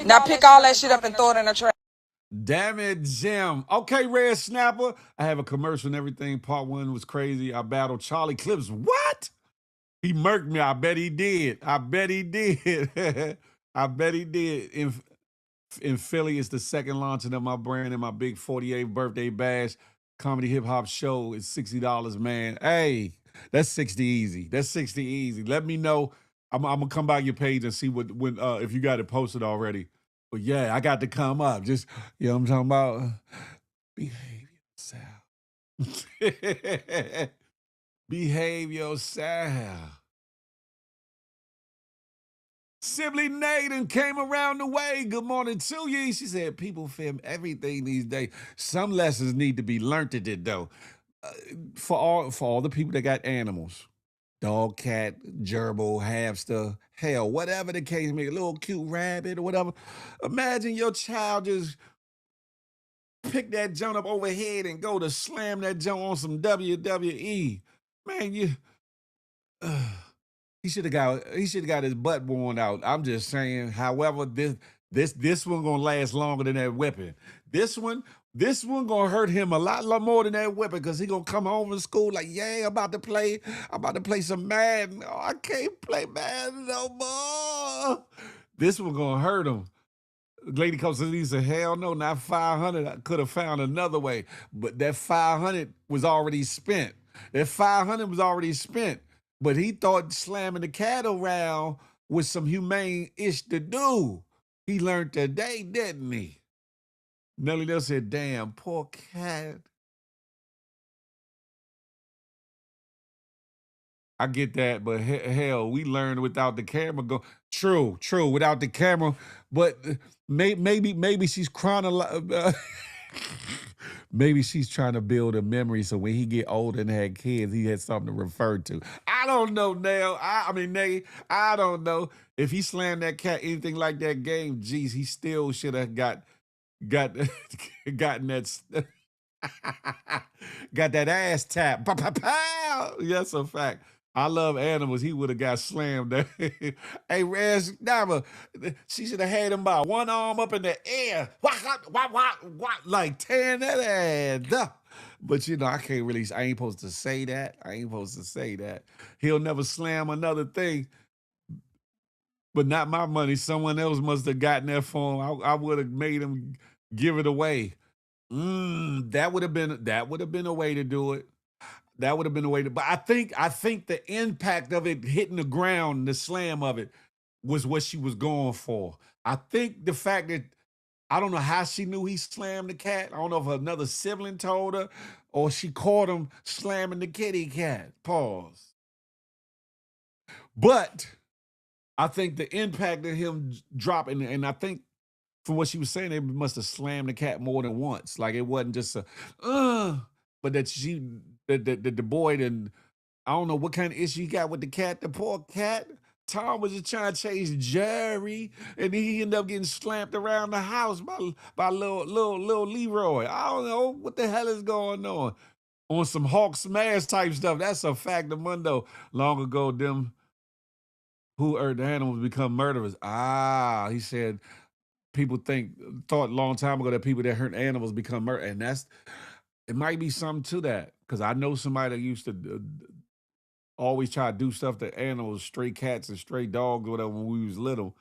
Now pick all that shit up and throw it in the trash.
Damn it, Jim. Okay, Red Snapper. I have a commercial and everything. Part 1 was crazy. I battled Charlie Clips. What? He murked me. I bet he did. I bet he did. I bet he did. In Philly, it's the second launching of my brand and my big 48th birthday bash. Comedy hip hop show is $60, man. Hey, that's 60 easy. That's 60 easy. Let me know. I'm gonna come by your page and see when if you got it posted already. But yeah, I got to come up. Just you know what I'm talking about. Behave yourself. Behave yourself. Sibley Naden came around the way. Good morning to you. She said, people film everything these days. Some lessons need to be learned at it, though. For all the people that got animals, dog, cat, gerbil, hamster, hell, whatever the case may be, a little cute rabbit or whatever. Imagine your child just pick that joint up overhead and go to slam that joint on some WWE. Man, he should have got his butt worn out. I'm just saying. However, this one gonna last longer than that whipping. This one gonna hurt him a lot more than that whipping because he gonna come home from school like, yeah, I'm about to play some Madden. Oh, I can't play Madden no more. This one gonna hurt him. Lady comes to me and said, hell no, not 500. I could have found another way. But that 500 was already spent. But he thought slamming the cat around was some humane-ish to do. He learned today, didn't he? Nelly Nell said, damn, poor cat. I get that, but hell, we learned without the camera. True, without the camera. But maybe she's maybe she's trying to build a memory so when he get older and had kids, he had something to refer to. I don't know, Nell. Nate, I don't know. If he slammed that cat, anything like that game, geez, he still should have gotten that got that ass tap. Pow, pow, pow. That's a fact. I love animals. He would have got slammed. Hey, Rez, never. She should have had him by one arm up in the air. Like tearing that ass up. But you know, I ain't supposed to say that. He'll never slam another thing. But not my money. Someone else must have gotten that for him. I would have made him give it away. That would have been a way to do it. That would have been a way to. But I think the impact of it hitting the ground, the slam of it, was what she was going for. I think the fact that I don't know how she knew he slammed the cat. I don't know if another sibling told her, or she caught him slamming the kitty cat. Pause. But I think the impact of him dropping, and I think from what she was saying, they must have slammed the cat more than once. Like it wasn't just but that the boy then, I don't know what kind of issue he got with the cat. The poor cat. Tom was just trying to chase Jerry, and he ended up getting slammed around the house by little Leroy. I don't know what the hell is going on some Hawk Smash type stuff. That's a fact of Mundo. Long ago, them who hurt the animals become murderers. He said people thought a long time ago that people that hurt animals become murderers, and it might be something to that, because I know somebody that used to always try to do stuff to animals, stray cats and stray dogs or whatever when we was little,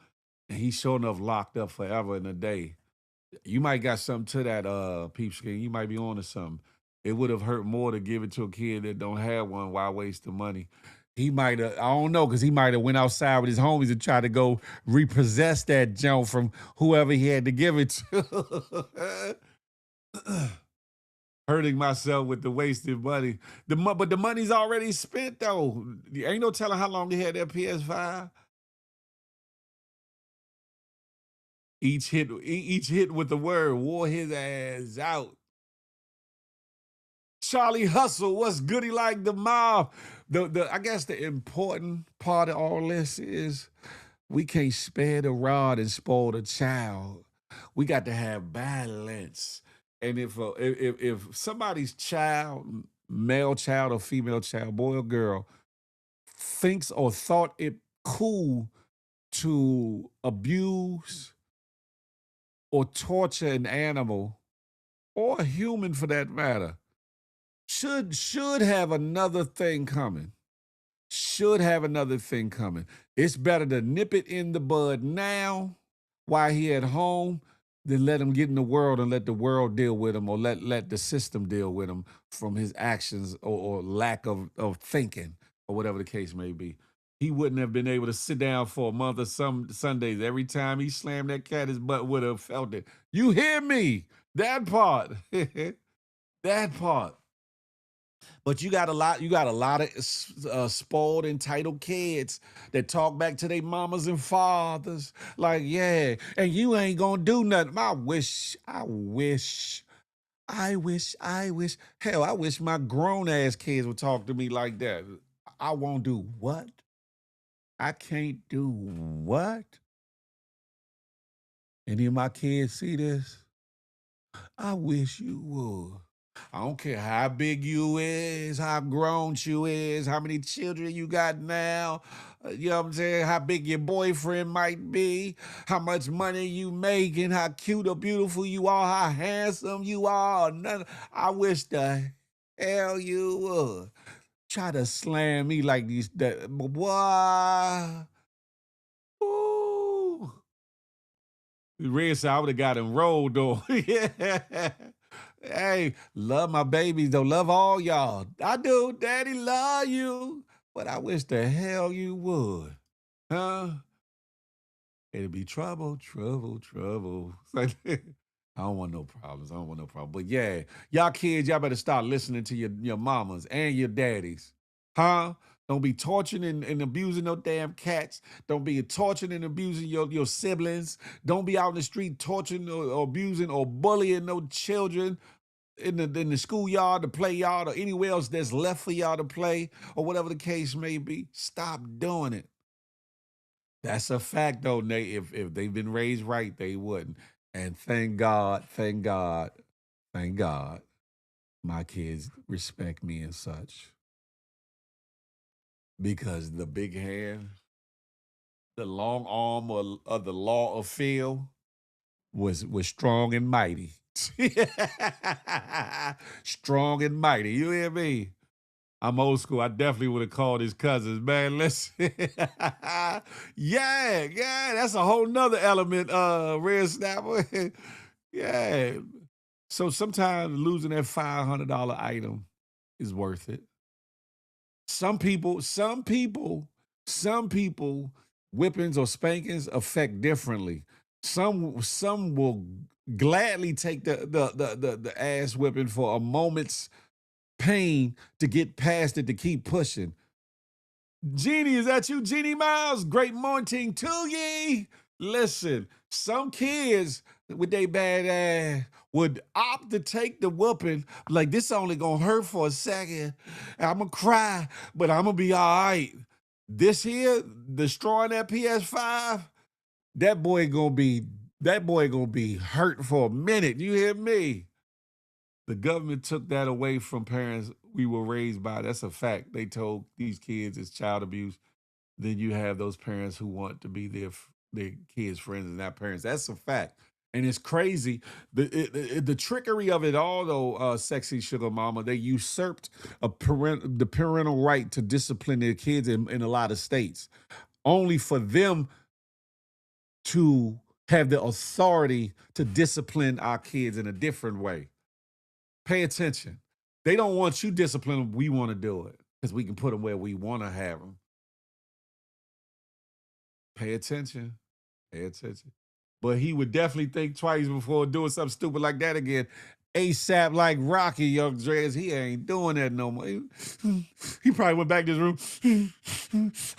and he sure enough locked up forever in a day. You might got something to that, Peepskin. You might be on to something. It would have hurt more to give it to a kid that don't have one. Why waste the money? He might have, I don't know, because he might have went outside with his homies and tried to go repossess that junk from whoever he had to give it to. hurting myself with the wasted money. But the money's already spent though. Ain't no telling how long they had that PS5. Each hit with the word wore his ass out. Charlie Hustle, what's goody like the mob? I guess the important part of all this is we can't spare the rod and spoil the child. We got to have balance. And if somebody's child, male child or female child, boy or girl, thinks or thought it cool to abuse or torture an animal or a human for that matter, should have another thing coming. Should have another thing coming. It's better to nip it in the bud now while he at home than let him get in the world and let the world deal with him, or let the system deal with him from his actions or lack of thinking or whatever the case may be. He wouldn't have been able to sit down for a month or some Sundays. Every time he slammed that cat, his butt would have felt it. You hear me? That part. That part. But you got a lot of spoiled, entitled kids that talk back to their mamas and fathers like, yeah, and you ain't gonna do nothing. I wish. Hell, I wish my grown ass kids would talk to me like that. I won't do what? I can't do what? Any of my kids see this? I wish you would. I don't care how big you is, how grown you is, how many children you got now, you know what I'm saying, how big your boyfriend might be, how much money you making, how cute or beautiful you are, how handsome you are. I wish the hell you would. Try to slam me like these, boy. Ooh. Red side, I would have got him rolled though. Yeah. Hey, love my babies though. Love all y'all. I do. Daddy, love you. But I wish the hell you would. Huh? It'd be trouble. I don't want no problems. But yeah, y'all kids, y'all better start listening to your mamas and your daddies. Huh? Don't be torturing and abusing no damn cats. Don't be torturing and abusing your siblings. Don't be out in the street torturing or abusing or bullying no children in the schoolyard, the play yard, or anywhere else that's left for y'all to play, or whatever the case may be. Stop doing it. That's a fact, though, Nate. If they've been raised right, they wouldn't. And thank God, my kids respect me and such. Because the big hand, the long arm of the law of Phil was strong and mighty. Strong and mighty. You hear me? I'm old school. I definitely would have called his cousins, man. Listen. Yeah, that's a whole nother element, Red Snapper. Yeah. So sometimes losing that $500 item is worth it. Some people, whippings or spankings affect differently. Some will gladly take the ass whipping for a moment's pain to get past it, to keep pushing. Jeannie, is that you, Jeannie Miles? Great morning to ye. Listen, some kids with they bad ass would opt to take the whooping, like this only gonna hurt for a second. I'm gonna cry, but I'm gonna be all right. This here, destroying that PS5, that boy gonna be hurt for a minute. You hear me? The government took that away from parents we were raised by. That's a fact. They told these kids it's child abuse. Then you have those parents who want to be their kids' friends and not parents. That's a fact. And it's crazy. The trickery of it all, though, sexy sugar mama, they usurped the parental right to discipline their kids in a lot of states, only for them to have the authority to discipline our kids in a different way. Pay attention. They don't want you disciplining. We want to do it because we can put them where we want to have them. Pay attention. But he would definitely think twice before doing something stupid like that again. ASAP like Rocky, Young Dreads. He ain't doing that no more. He probably went back to his room.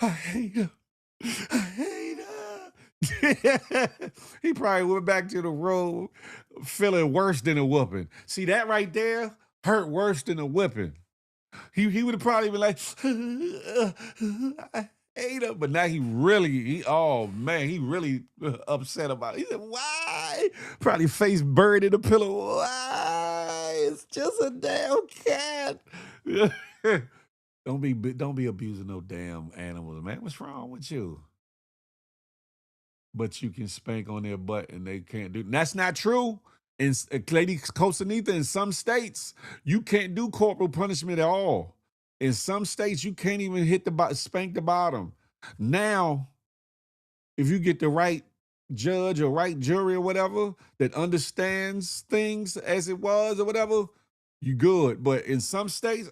I hate her. I hate her. He probably went back to the room feeling worse than a whooping. See, that right there hurt worse than a whipping. He would have probably been like, I hate her. But now he really upset about it. He said, why? Probably face buried in the pillow. Why? It's just a damn cat. Don't be abusing no damn animals, man. What's wrong with you? But you can spank on their butt and they can't do. That's not true. In Lady Costanita, in some states, you can't do corporal punishment at all. In some states, you can't even spank the bottom. Now, if you get the right judge or right jury or whatever that understands things as it was or whatever, you good. But in some states,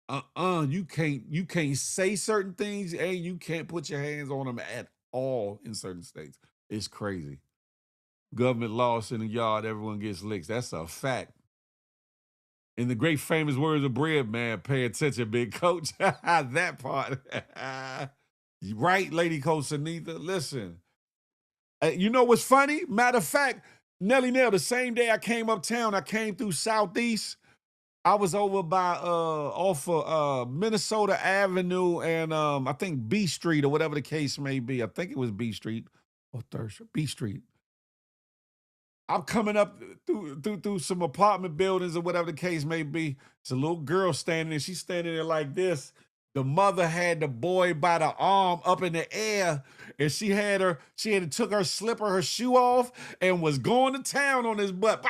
you can't say certain things and you can't put your hands on them at all in certain states. It's crazy. Government lost in the yard, everyone gets licks. That's a fact. In the great famous words of Bread Man, pay attention, big coach. That part. Right, Lady Costanita. Listen. You know what's funny? Matter of fact, Nelly Nell, the same day I came uptown, I came through Southeast. I was over by off of Minnesota Avenue and I think B Street or whatever the case may be. I think it was B Street or B Street. I'm coming up through some apartment buildings or whatever the case may be. It's a little girl standing there. She's standing there like this. The mother had the boy by the arm up in the air, and she had took her slipper, her shoe off, and was going to town on his butt.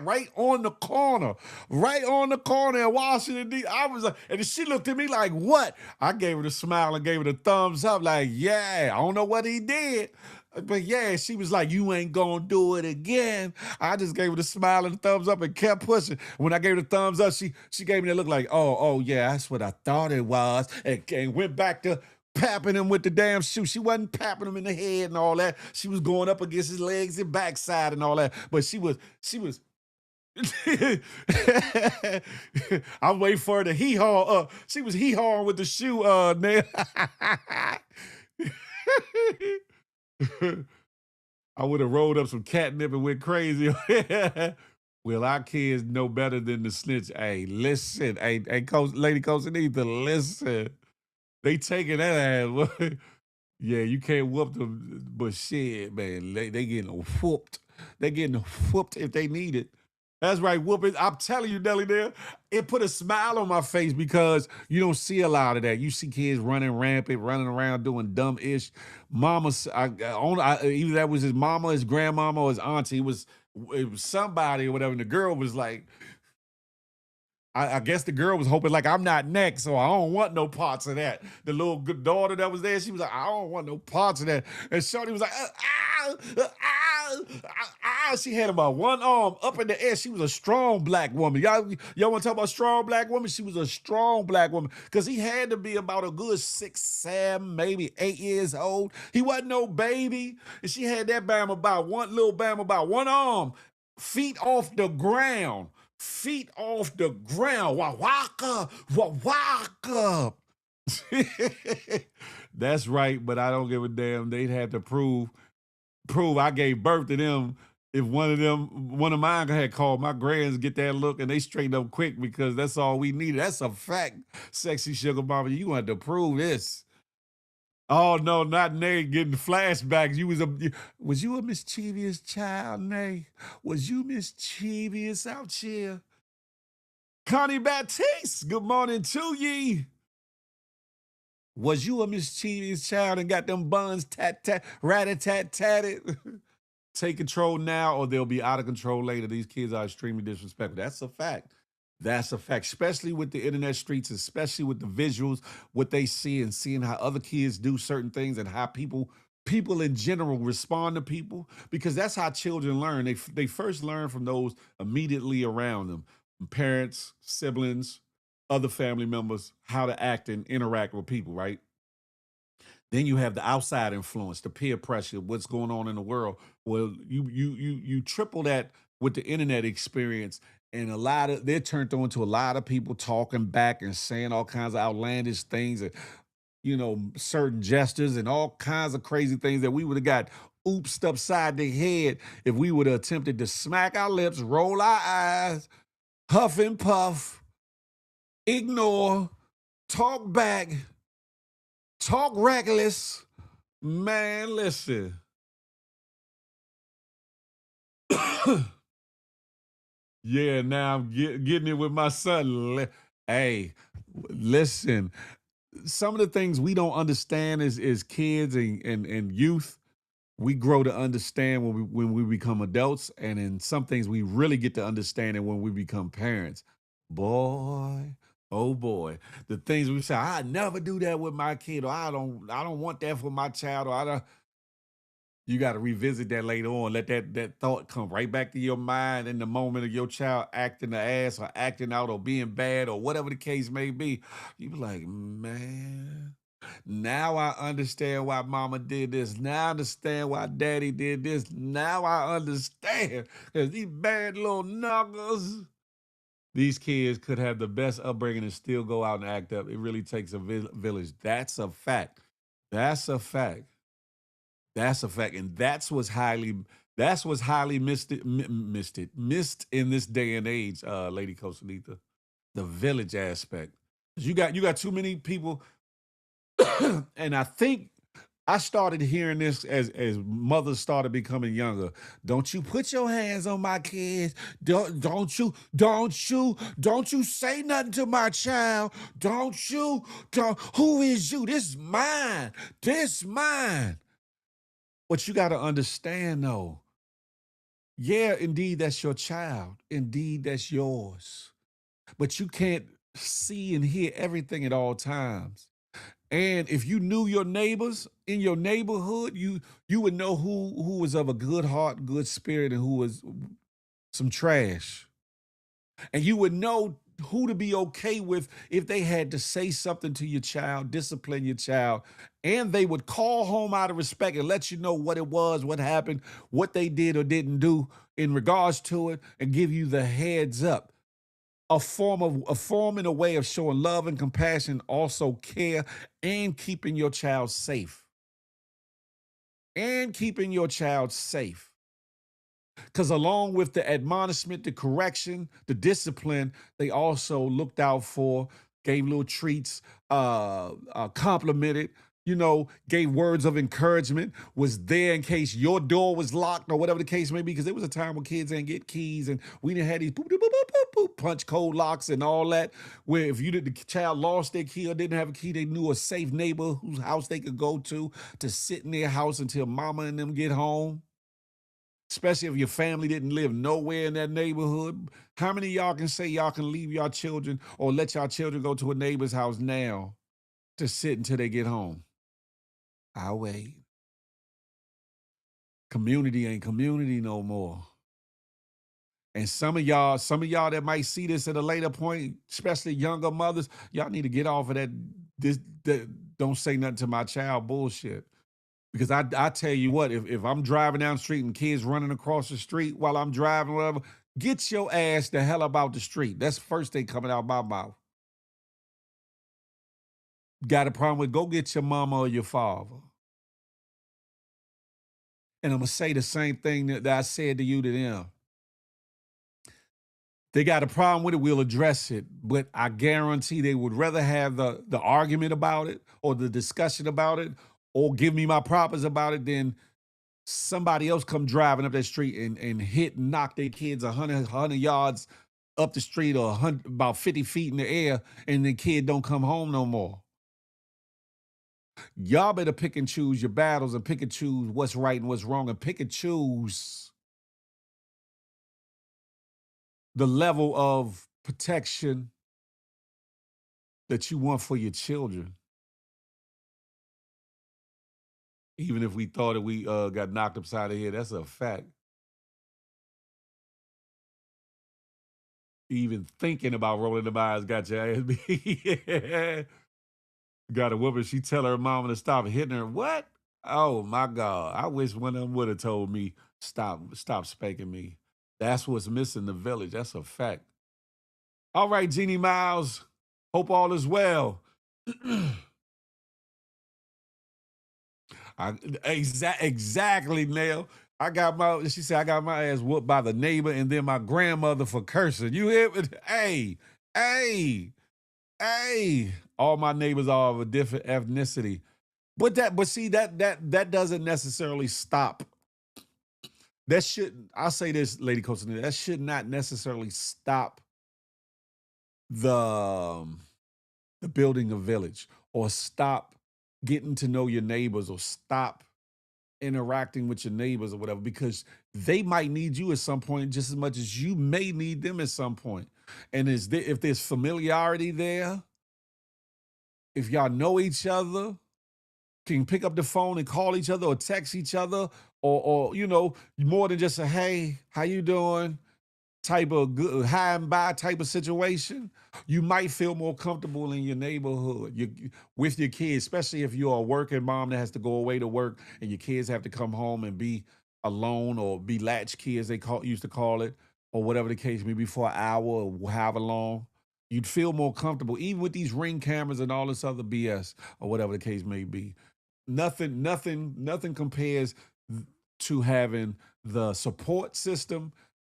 Right on the corner. Right on the corner in Washington, D.C. I was like, and she looked at me like, what? I gave her the smile and gave her the thumbs up, like, yeah, I don't know what he did. But yeah, she was like, you ain't gonna do it again. I just gave her the smile and the thumbs up and kept pushing. When I gave her the thumbs up, she gave me that look like, oh yeah, that's what I thought it was. And went back to papping him with the damn shoe. She wasn't papping him in the head and all that. She was going up against his legs and backside and all that. But she was I'm waiting for her to hee-haw. She was hee-hawing with the shoe, I would have rolled up some catnip and went crazy. Well, our kids know better than to snitch. Hey, listen. Hey, Lady Costanita, listen. They taking that ass. Yeah, you can't whoop them, but shit, man, they getting whooped. They getting whooped if they need it. That's right, whooping. I'm telling you, Nelly, there, it put a smile on my face because you don't see a lot of that. You see kids running rampant, running around doing dumb-ish. Either that was his mama, his grandmama, or his auntie. It was somebody or whatever, and the girl was like, I guess the girl was hoping like I'm not next, so I don't want no parts of that. The little good daughter that was there, she was like, I don't want no parts of that. And Shorty was like, she had about one arm up in the air. She was a strong black woman. Y'all want to talk about strong black woman? She was a strong black woman because he had to be about a good 6, 7, maybe 8 years old. He wasn't no baby. And she had that bam about one arm, feet off the ground. Feet off the ground. Wawaka. That's right, but I don't give a damn. They'd have to prove I gave birth to them. If one of mine had called, my grands get that look and they straighten up quick because that's all we needed. That's a fact, sexy sugar mama. You want to prove this. Oh no, not Nay getting flashbacks. Was you a mischievous child, Nay? Was you mischievous out here? Connie Baptiste, good morning to ye. Was you a mischievous child and got them buns rat-a-tat-tatted? Take control now or they'll be out of control later. These kids are extremely disrespectful. That's a fact. That's a fact, especially with the internet streets, especially with the visuals, what they see and seeing how other kids do certain things and how people in general respond to people, because that's how children learn. They first learn from those immediately around them, parents, siblings, other family members, how to act and interact with people, right? Then you have the outside influence, the peer pressure, what's going on in the world. Well, you triple that with the internet experience, and they're turned on to a lot of people talking back and saying all kinds of outlandish things, and certain gestures and all kinds of crazy things that we would have got oopsed upside the head if we would have attempted to smack our lips, roll our eyes, huff and puff, ignore, talk back, talk reckless. Man, listen. Yeah, now I'm getting it with my son. Hey, listen. Some of the things we don't understand as kids and youth, we grow to understand when we become adults, and in some things we really get to understand it when we become parents. Boy, oh boy, the things we say, I never do that with my kid, or I don't want that for my child, or I don't. You got to revisit that later on. Let that thought come right back to your mind in the moment of your child acting the ass or acting out or being bad or whatever the case may be. You be like, man, now I understand why mama did this. Now I understand why daddy did this. Now I understand. Because these bad little knockers, these kids could have the best upbringing and still go out and act up. It really takes a village. That's a fact. That's a fact. That's a fact, and that's what's highly missed in this day and age, Lady Costanita. The village aspect. You got too many people, and I think I started hearing this as mothers started becoming younger. Don't you put your hands on my kids. Don't you say nothing to my child. Who is you? This is mine. This mine. But you got to understand, though, yeah, indeed, that's your child. Indeed, that's yours. But you can't see and hear everything at all times. And if you knew your neighbors in your neighborhood, you would know who was of a good heart, good spirit, and who was some trash. And you would know who to be okay with if they had to say something to your child, discipline your child, and they would call home out of respect and let you know what it was, what happened, what they did or didn't do in regards to it, and give you the heads up. A form and a way of showing love and compassion, also care, and keeping your child safe. And keeping your child safe. Because along with the admonishment, the correction, the discipline, they also looked out for, gave little treats, complimented, gave words of encouragement, was there in case your door was locked or whatever the case may be. Because there was a time when kids didn't get keys and we didn't have these boop, boop, boop, boop, boop, punch code locks and all that, where if the child lost their key or didn't have a key, they knew a safe neighbor whose house they could go to sit in their house until mama and them get home. Especially if your family didn't live nowhere in that neighborhood. How many of y'all can say y'all can leave y'all children or let y'all children go to a neighbor's house now to sit until they get home? I'll wait. Community ain't community no more. And some of y'all that might see this at a later point, especially younger mothers, y'all need to get off of that don't say nothing to my child bullshit. Because I tell you what, if I'm driving down the street and kids running across the street while I'm driving, whatever, get your ass the hell about the street. That's the first thing coming out of my mouth. Got a problem with, go get your mama or your father. And I'm going to say the same thing that I said to you to them. They got a problem with it, we'll address it. But I guarantee they would rather have the argument about it or the discussion about it or give me my propers about it than somebody else come driving up that street and hit and knock their kids 100 yards up the street or about 50 feet in the air, and the kid don't come home no more. Y'all better pick and choose your battles and pick and choose what's right and what's wrong, and pick and choose the level of protection that you want for your children. Even if we thought that we got knocked upside the head, that's a fact. Even thinking about rolling the eyes got your ass beat. Yeah. Got a woman, she tell her mama to stop hitting her. What? Oh my God. I wish one of them would have told me, stop spanking me. That's what's missing the village. That's a fact. All right, Jeannie Miles. Hope all is well. Exactly, Nell. She said, I got my ass whooped by the neighbor and then my grandmother for cursing. You hear me? Hey. All my neighbors are of a different ethnicity. But see, that doesn't necessarily stop. I'll say this, Lady Costa, that should not necessarily stop the building a village or stop getting to know your neighbors or stop interacting with your neighbors or whatever, because they might need you at some point just as much as you may need them at some point. And if there's familiarity there, if y'all know each other, can pick up the phone and call each other or text each other, or more than just a hey, how you doing type of good high and by type of situation, you might feel more comfortable in your neighborhood with your kids, especially if you're a working mom that has to go away to work and your kids have to come home and be alone or be latchkey, as they used to call it, or whatever the case may be, for an hour or however long. You'd feel more comfortable, even with these Ring cameras and all this other BS or whatever the case may be. Nothing compares to having the support system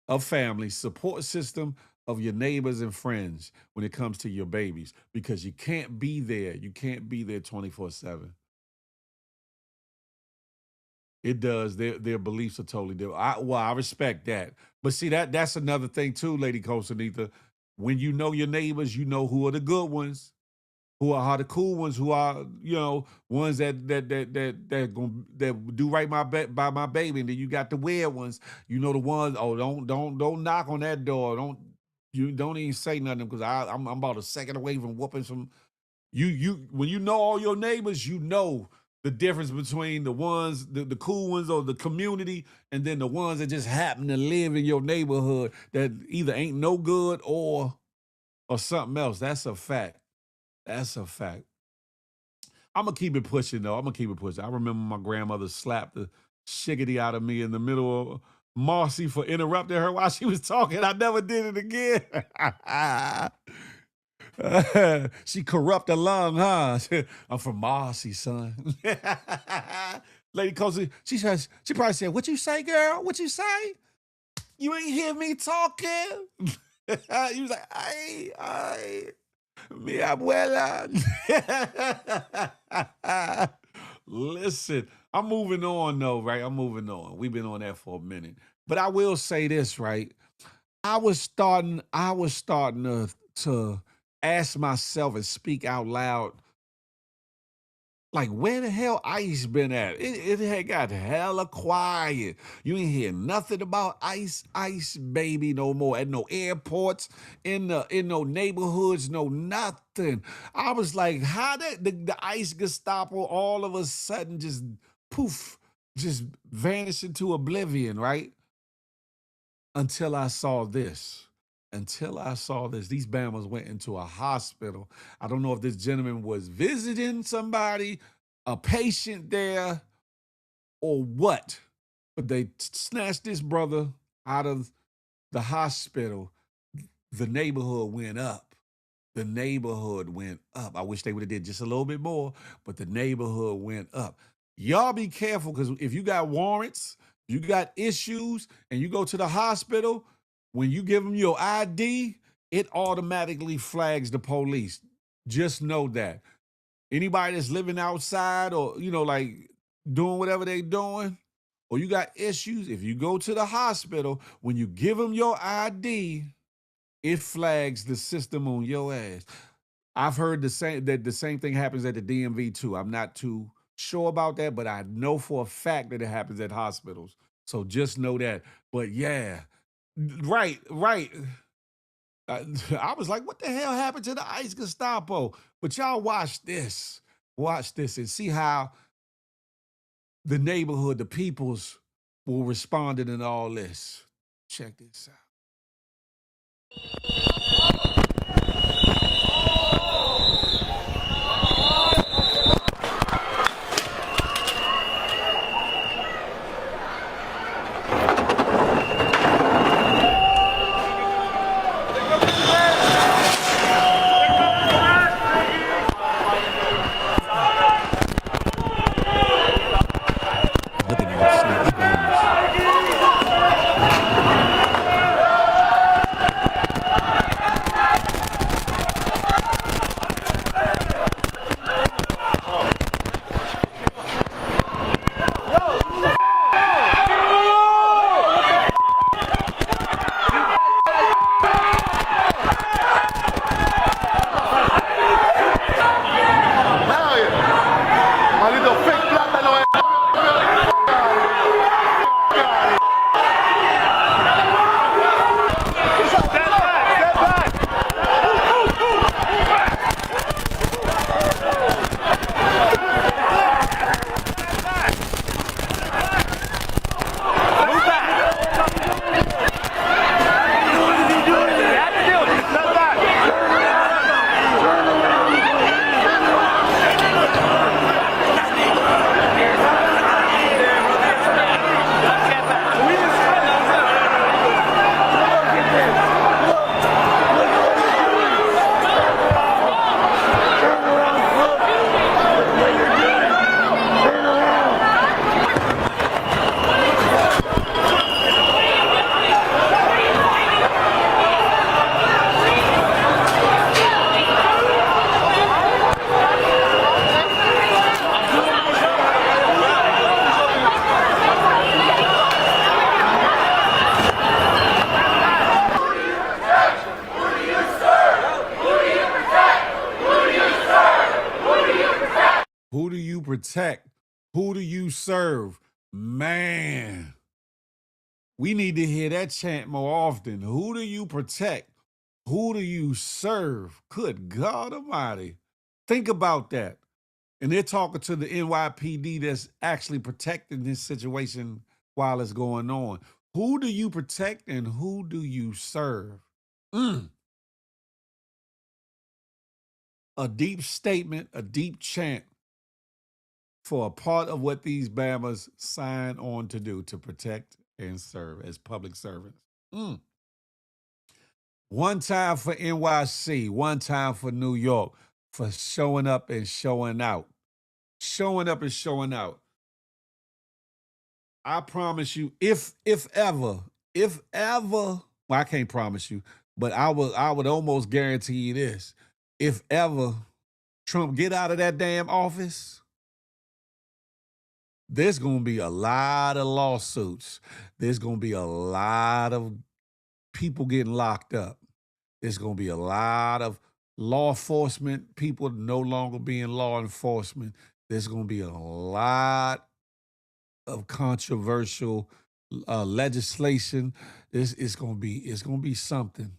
of family, support system of your neighbors and friends when it comes to your babies, because you can't be there. You can't be there 24/7. It does. Their beliefs are totally different. I respect that. But see, that's another thing too, Lady Costanita. When you know your neighbors, you know who are the good ones, who are the cool ones, who are, ones that do right by my baby, and then you got the weird ones. You know the ones, don't knock on that door. Don't even say nothing, because I'm about a second away from whooping some. When you know all your neighbors, you know the difference between the ones, the cool ones or the community, and then the ones that just happen to live in your neighborhood that either ain't no good or something else. That's a fact. That's a fact. I'm going to keep it pushing, though. I remember my grandmother slapped the shiggity out of me in the middle of Marcy for interrupting her while she was talking. I never did it again. She corrupt a lung, huh? I'm from Marcy, son. Lady Cozy, she probably said, "What you say, girl? What you say? You ain't hear me talking?" You was like, "Ay. Mi abuela." Listen, I'm moving on though, right? I'm moving on. We've been on that for a minute. But I will say this, right? I was starting to ask myself and speak out loud, like, where the hell ICE been at? It had got hella quiet. You ain't hear nothing about ICE, baby, no more. At no airports, in no neighborhoods, no nothing. I was like, how did the ICE Gestapo all of a sudden just poof, just vanish into oblivion, right? Until I saw this. These Bammers went into a hospital. I don't know if this gentleman was visiting somebody, a patient there, or what, but they snatched this brother out of the hospital. The neighborhood went up. I wish they would have did just a little bit more, but the neighborhood went up. Y'all be careful, because if you got warrants, you got issues, and you go to the hospital, when you give them your ID, it automatically flags the police. Just know that. Anybody that's living outside or, like doing whatever they doing, or you got issues, if you go to the hospital, when you give them your ID, it flags the system on your ass. I've heard the same thing happens at the DMV too. I'm not too sure about that, but I know for a fact that it happens at hospitals. So just know that. But yeah, right. I was like, what the hell happened to the ICE Gestapo? But y'all watch this and see how the neighborhood, the peoples will respond in all this. Check this out. protect? Who do you serve? Man, we need to hear that chant more often. Who do you protect? Who do you serve? Good God Almighty. Think about that. And they're talking to the NYPD that's actually protecting this situation while it's going on. Who do you protect and who do you serve? Mm. A deep statement, a deep chant for a part of what these Bammers sign on to do, to protect and serve as public servants. Mm. One time for NYC, one time for New York, for showing up and showing out. Showing up and showing out. I promise you, if ever, well, I can't promise you, but I would almost guarantee you this. If ever Trump get out of that damn office, there's gonna be a lot of lawsuits. There's gonna be a lot of people getting locked up. There's gonna be a lot of law enforcement people no longer being law enforcement. There's gonna be a lot of controversial legislation. It's gonna be something,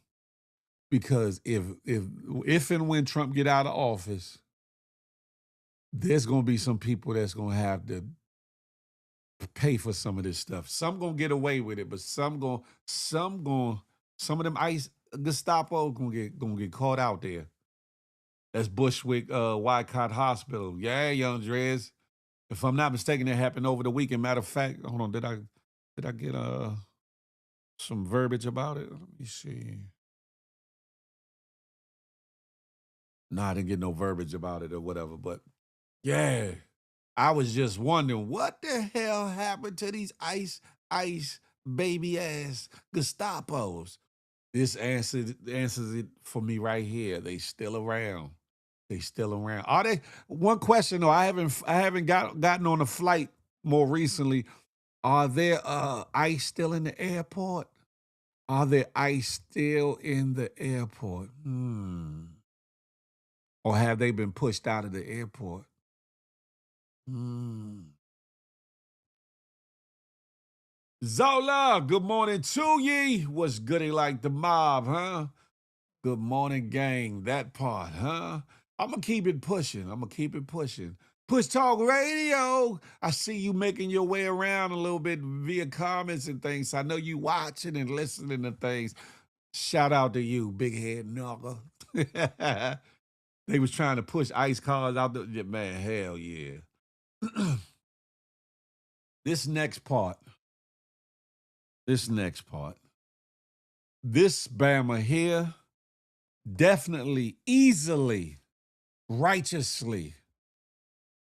because if and when Trump get out of office, there's gonna be some people that's gonna have to pay for some of this stuff. Some gonna get away with it, but some of them ICE Gestapo gonna get caught out there. That's Bushwick Wycott Hospital. Yeah, young Drez. If I'm not mistaken, that happened over the weekend. Matter of fact, hold on, did I get some verbiage about it? Let me see. Nah, I didn't get no verbiage about it or whatever, but yeah. I was just wondering what the hell happened to these ICE baby ass Gestapos. This answers it for me right here. They still around. They still around. Are they? One question though, I haven't gotten on a flight more recently. Are there ICE still in the airport? Are there ICE still in the airport? Or have they been pushed out of the airport? Zola, good morning to ye. What's goody like the mob, huh? Good morning, gang. That part, huh? I'm going to keep it pushing. Push Talk Radio. I see you making your way around a little bit via comments and things. I know you watching and listening to things. Shout out to you, big head knuckle. They was trying to push ICE cars out the, man, hell yeah. This next part. This Bama here definitely, easily, righteously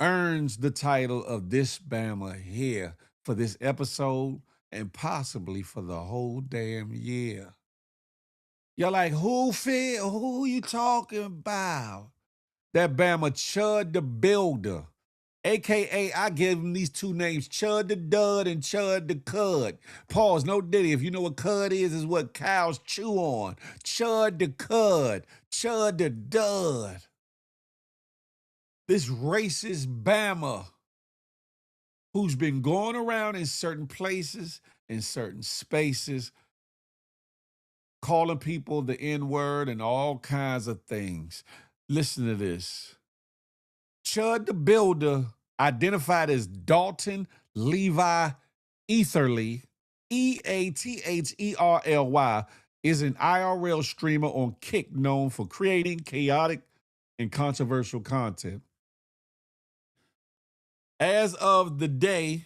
earns the title of This Bama Here for this episode and possibly for the whole damn year. You're like, who you talking about? That Bama Chud the Builder. AKA, I give him these two names, Chud the Dud and Chud the Cud. Pause, no diddy. If you know what cud is what cows chew on. Chud the Cud, Chud the Dud. This racist Bama who's been going around in certain places, in certain spaces, calling people the N-word and all kinds of things. Listen to this. Chud the Builder, identified as Dalton Levi Etherly, Eatherly, is an IRL streamer on Kick known for creating chaotic and controversial content. As of the day,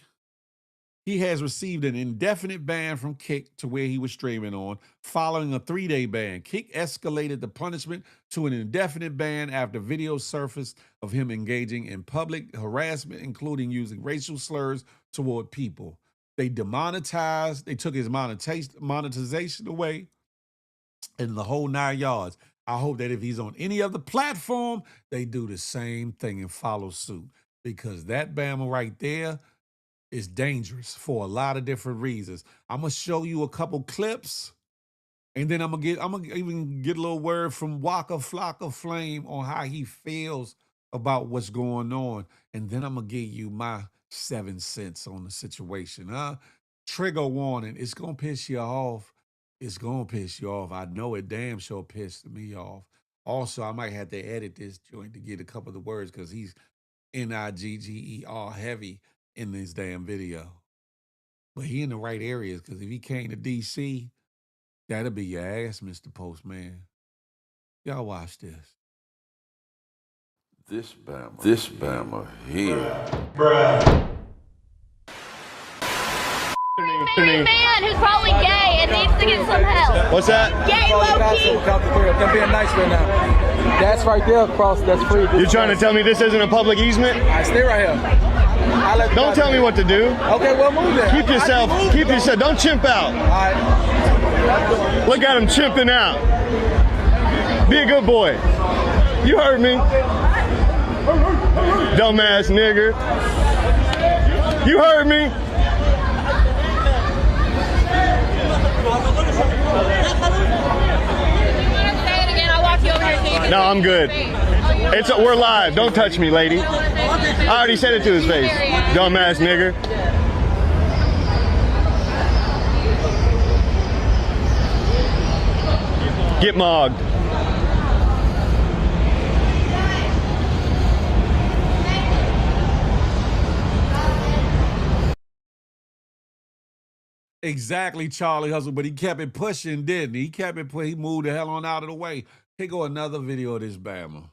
he has received an indefinite ban from Kick to where he was streaming on, following a 3-day ban. Kick escalated the punishment to an indefinite ban after videos surfaced of him engaging in public harassment, including using racial slurs toward people. They took his monetization away, and the whole 9 yards. I hope that if he's on any other platform, they do the same thing and follow suit, because that Bama right there is dangerous for a lot of different reasons. I'm gonna show you a couple clips, and then I'm gonna even get a little word from Waka Flocka Flame on how he feels about what's going on, and then I'm gonna give you my 7 cents on the situation. Trigger warning, it's gonna piss you off. It's gonna piss you off. I know it damn sure pissed me off. Also, I might have to edit this joint to get a couple of the words because he's Nigger heavy in this damn video. But he in the right areas because if he came to DC, that'll be your ass, Mr. Postman. Y'all watch this.
This Bama here.
Man who's probably gay and needs to get some help.
What's that?
Gay low-key.
They're being nice right now. That's right there across. That's free.
You're trying to tell me this isn't a public easement?
I stay right here.
Don't tell me what to do.
Okay, well, move there.
Keep yourself. Don't chimp out.
All right.
Look at him chimping out. Be a good boy. You heard me. Dumbass nigger. You heard me. No, I'm good. We're live. Don't touch me, lady. I already said it to his face. Dumbass nigger. Get mogged.
Exactly, Charlie Hustle, but he kept it pushing, didn't he? He kept it he moved the hell on out of the way. Here go another video of this Bama.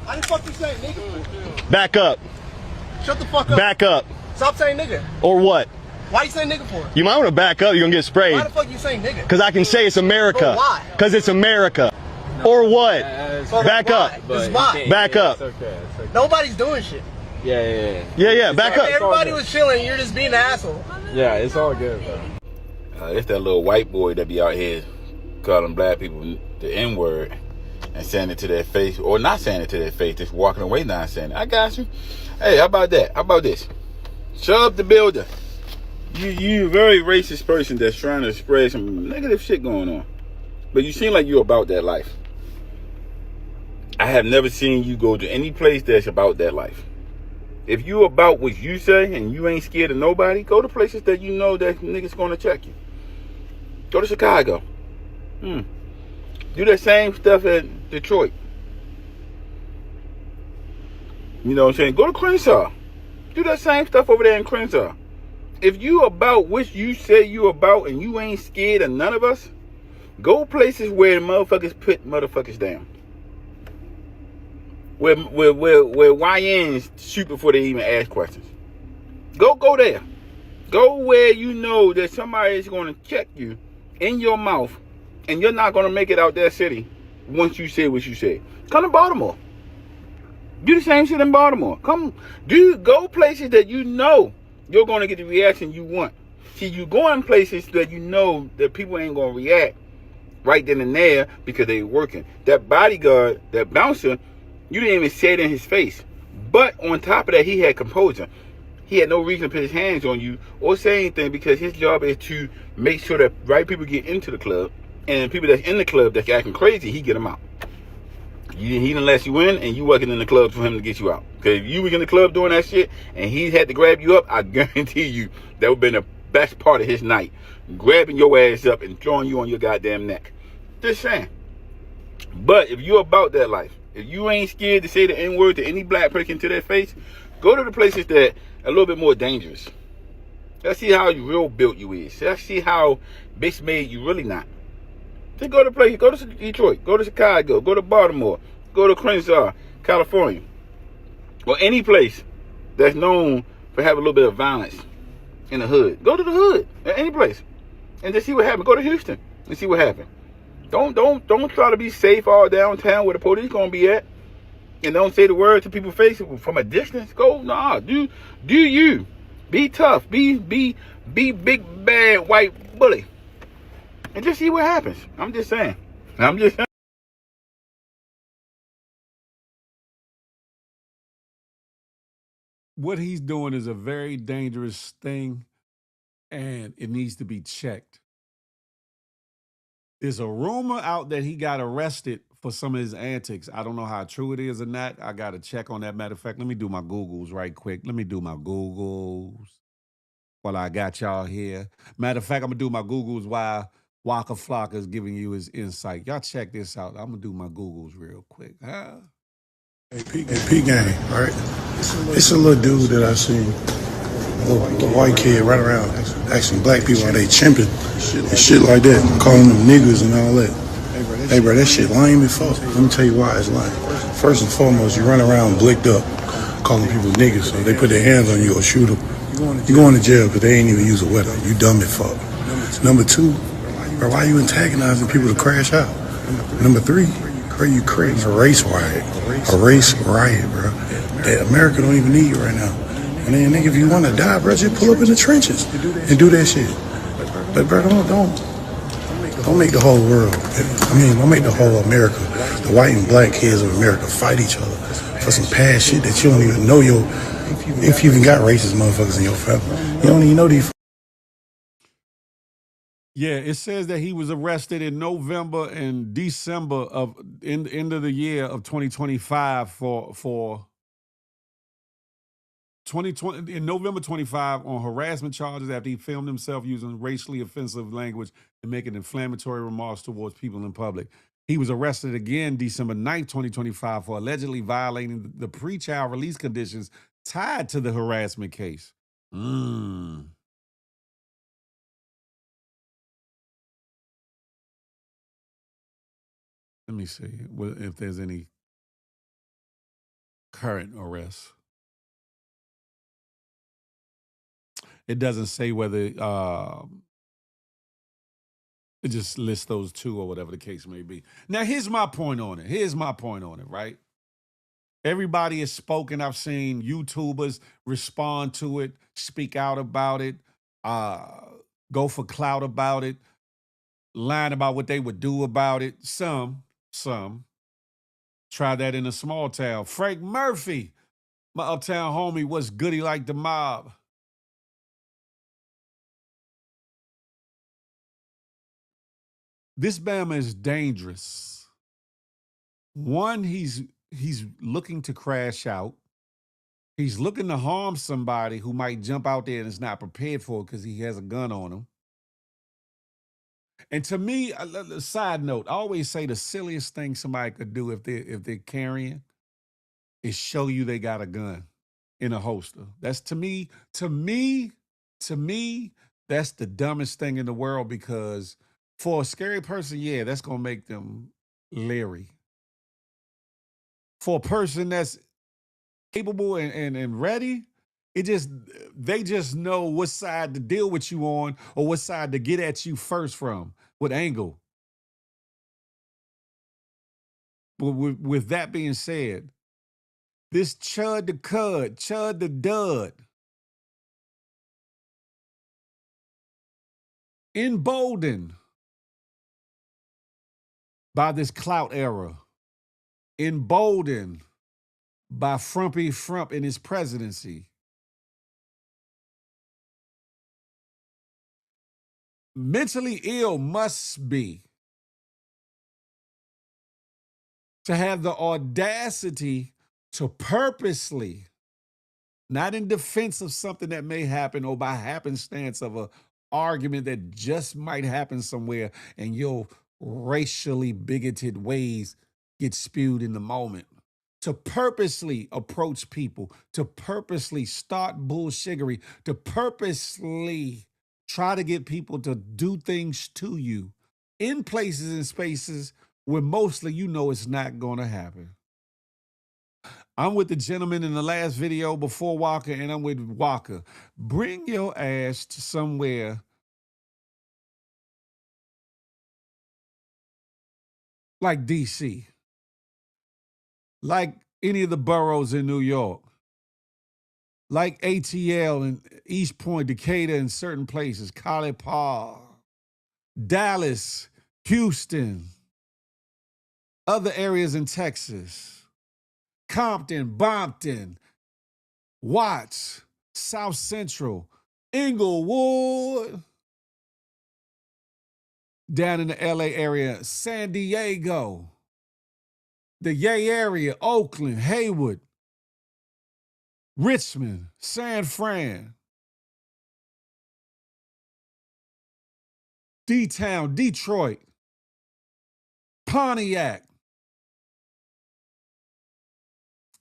Why the fuck you saying nigga?
Back up.
Shut the fuck up.
Back up.
Stop saying nigga.
Or what?
Why you saying nigga for?
You might want to back up. You're going to get sprayed.
Why the fuck you saying nigga?
Because I can say it's America.
But why?
Because it's America. No. Or what? Back
why?
up.
It's why.
Back up.
It's okay. Nobody's doing shit.
Yeah. Back up.
Everybody was chilling. You're just being an asshole.
Yeah, it's all good, bro.
It's that little white boy that be out here calling black people the N-word and saying it to their face, or not saying it to their face, just walking away not saying it. I got you. Hey, how about that? How about this? Shut up the builder. You a very racist person that's trying to spread some negative shit going on. But you seem like you're about that life. I have never seen you go to any place that's about that life. If you about what you say and you ain't scared of nobody, go to places that you know that niggas gonna check you. Go to Chicago. Do that same stuff at Detroit. You know what I'm saying? Go to Crenshaw. Do that same stuff over there in Crenshaw. If you about what you say you about and you ain't scared of none of us, go places where motherfuckers put motherfuckers down. Where YNs shoot before they even ask questions. Go there. Go where you know that somebody is going to check you in your mouth and you're not going to make it out that city once you say what you say. Come to Baltimore. Do the same shit in Baltimore. Go places that you know you're going to get the reaction you want. See, you going places that you know that people ain't going to react right then and there because they working. That bodyguard, that bouncer, you didn't even say it in his face. But on top of that, he had composure. He had no reason to put his hands on you or say anything because his job is to make sure that right people get into the club, and people that's in the club that's acting crazy, he get them out. He didn't let you in, and you wasn't in the club for him to get you out. Because if you was in the club doing that shit, and he had to grab you up, I guarantee you that would have been the best part of his night. Grabbing your ass up and throwing you on your goddamn neck. Just saying. But if you're about that life, if you ain't scared to say the N-word to any black person to their face, go to the places that are a little bit more dangerous. Let's see how real built you is. Let's see how bitch made you really not. Just go to places. Go to Detroit. Go to Chicago. Go to Baltimore. Go to Crenshaw, California. Or any place that's known for having a little bit of violence in the hood. Go to the hood. Any place. And just see what happens. Go to Houston and see what happens. Don't try to be safe all downtown where the police gonna be at, and don't say the word to people's faces from a distance. Go, nah, do you be tough, be big bad white bully, and just see what happens. I'm just saying.
what he's doing is a very dangerous thing, and it needs to be checked. There's a rumor out that he got arrested for some of his antics. I don't know how true it is or not. I got to check on that. Matter of fact, let me do my Googles right quick. Let me do my Googles while I got y'all here. Matter of fact, I'm going to do my Googles while Waka Flocka is giving you his insight. Y'all check this out. I'm going to do my Googles real quick. Huh?
Hey, P-Gang, right? It's a little dude that I seen, a little white kid right around asking black people are they chimping and shit like that, calling them niggas and all that. Hey, bro, that shit lame as fuck. Let me tell you why it's lame. First and foremost, you run around blicked up, calling people niggas, so they put their hands on you or shoot them. You going to jail because they ain't even use a weapon. You dumb as fuck. Number two, bro, why you antagonizing people to crash out? Number three, bro, you creating a race riot. A race riot, bro. That America don't even need right now. And then, nigga, if you want to die, bro, just pull up in the trenches and do that shit. But, bro, don't make the whole world, don't make the whole America, the white and black kids of America fight each other for some past shit that you don't even know if you even got racist motherfuckers in your family. You don't even know these.
Yeah, it says that he was arrested in November and December of in the end of the year of 2025 for 2020 in November 25 on harassment charges after he filmed himself using racially offensive language and making inflammatory remarks towards people in public. He was arrested again December 9th, 2025 for allegedly violating the pre-trial release conditions tied to the harassment case. Let me see if there's any current arrests. It doesn't say whether it just lists those two or whatever the case may be. Now, here's my point on it. Right? Everybody has spoken. I've seen YouTubers respond to it, speak out about it, go for clout about it, lying about what they would do about it. Some. Try that in a small town. Frank Murphy, my uptown homie, what's goody like the mob? This Bama is dangerous. One, he's looking to crash out. He's looking to harm somebody who might jump out there and is not prepared for it because he has a gun on him. And to me, a side note, I always say the silliest thing somebody could do if they're carrying is show you they got a gun in a holster. That's to me, that's the dumbest thing in the world, because for a scary person, yeah, that's gonna make them leery. For a person that's capable and ready, they just know what side to deal with you on or what side to get at you first from, what angle. But with that being said, this Chud the Dud, emboldened by this clout era, emboldened by Frumpy Frump in his presidency, mentally ill must be to have the audacity to purposely, not in defense of something that may happen or by happenstance of a argument that just might happen somewhere and your racially bigoted ways get spewed in the moment, to purposely approach people, to purposely start bullshiggery, to purposely try to get people to do things to you in places and spaces where mostly you know it's not going to happen. I'm with the gentleman in the last video before Walker, and I'm with Walker. Bring your ass to somewhere like DC, like any of the boroughs in New York, like ATL and East Point, Decatur, and certain places, College Park, Dallas, Houston, other areas in Texas, Compton, Bompton, Watts, South Central, Inglewood, down in the LA area, San Diego, the Yay area, Oakland, Haywood, Richmond, San Fran, D-Town, Detroit, Pontiac,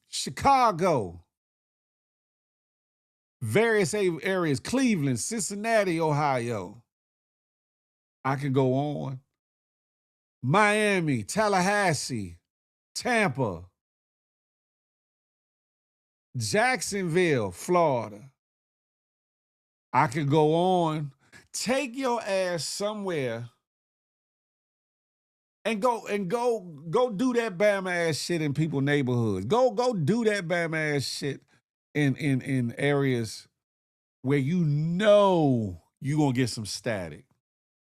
Chicago, various areas, Cleveland, Cincinnati, Ohio. I can go on. Miami, Tallahassee, Tampa, Jacksonville, Florida. I could go on. Take your ass somewhere and go do that Bama ass shit in people's neighborhoods. Go do that Bama ass shit in areas where you know you're gonna get some static.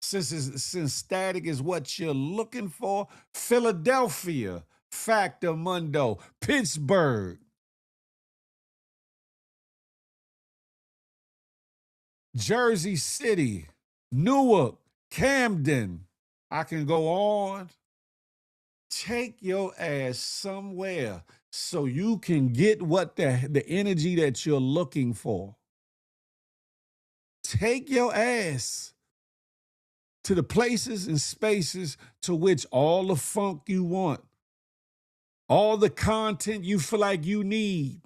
Since static is what you're looking for, Philadelphia, Factor Mundo, Pittsburgh, Jersey City, Newark, Camden. I can go on. Take your ass somewhere so you can get what the energy that you're looking for. Take your ass to the places and spaces to which all the funk you want, all the content you feel like you need,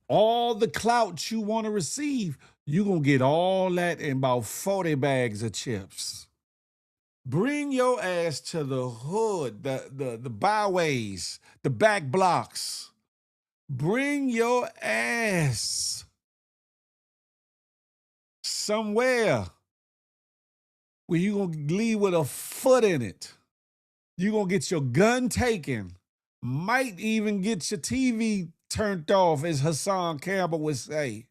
all the clout you want to receive, you're going to get all that in about 40 bags of chips. Bring your ass to the hood, the byways, the back blocks. Bring your ass somewhere where you're going to leave with a foot in it. You're going to get your gun taken. Might even get your TV turned off, as Hassan Campbell would say.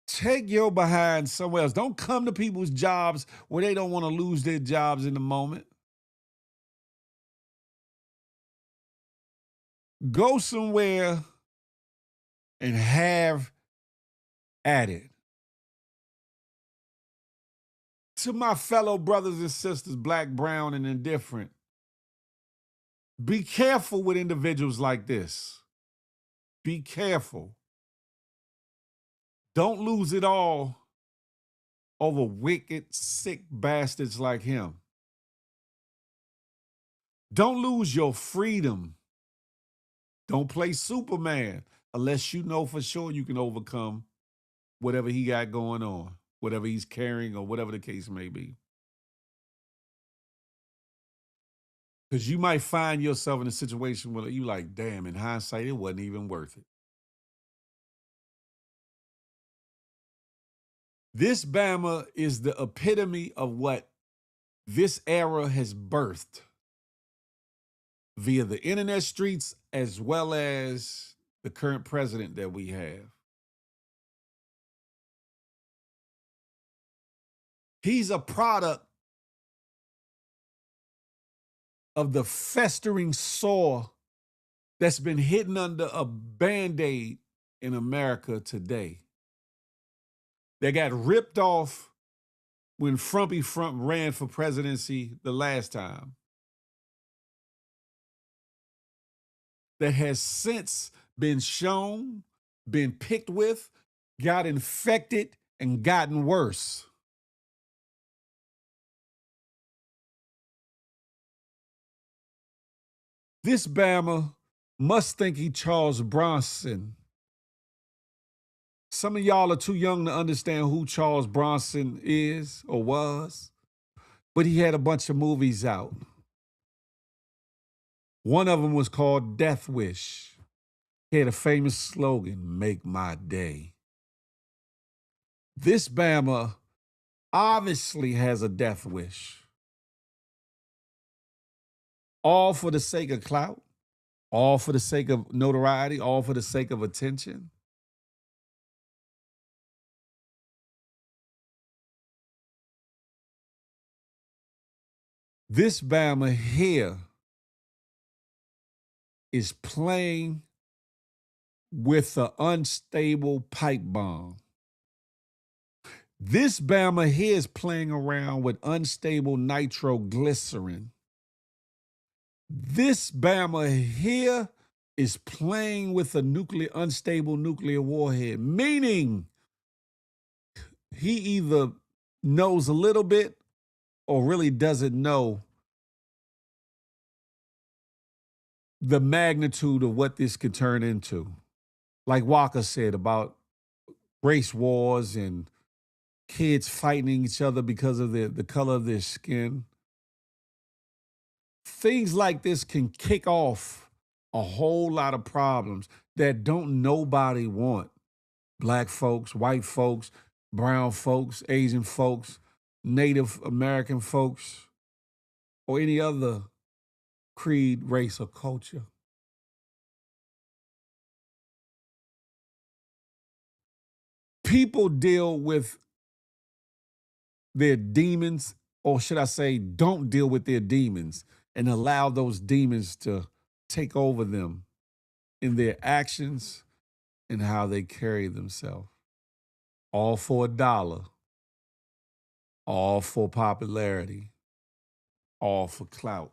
Take your behind somewhere else. Don't come to people's jobs where they don't want to lose their jobs in the moment. Go somewhere and have at it. To my fellow brothers and sisters, black, brown, and indifferent, be careful with individuals like this. Be careful. Don't lose it all over wicked, sick bastards like him. Don't lose your freedom. Don't play Superman unless you know for sure you can overcome whatever he got going on, whatever he's carrying or whatever the case may be. Because you might find yourself in a situation where you like, damn, in hindsight, it wasn't even worth it. This Bama is the epitome of what this era has birthed via the internet streets as well as the current president that we have. He's a product of the festering sore that's been hidden under a Band-Aid in America today. That got ripped off when Frumpy Frump ran for presidency the last time. That has since been shown, been picked with, got infected, and gotten worse. This Bama must think he Charles Bronson. Some of y'all are too young to understand who Charles Bronson is or was, but he had a bunch of movies out. One of them was called Death Wish. He had a famous slogan, "Make my day." This Bama obviously has a death wish. All for the sake of clout, all for the sake of notoriety, all for the sake of attention. This Bama here is playing with an unstable pipe bomb. This Bama here is playing around with unstable nitroglycerin. This Bama here is playing with a unstable nuclear warhead, meaning he either knows a little bit or really doesn't know the magnitude of what this could turn into. Like Walker said about race wars and kids fighting each other because of the color of their skin. Things like this can kick off a whole lot of problems that don't nobody want. Black folks, white folks, brown folks, Asian folks, Native American folks, or any other creed, race, or culture. People deal with their demons, or should I say, don't deal with their demons and allow those demons to take over them in their actions and how they carry themselves. All for $1, all for popularity, all for clout.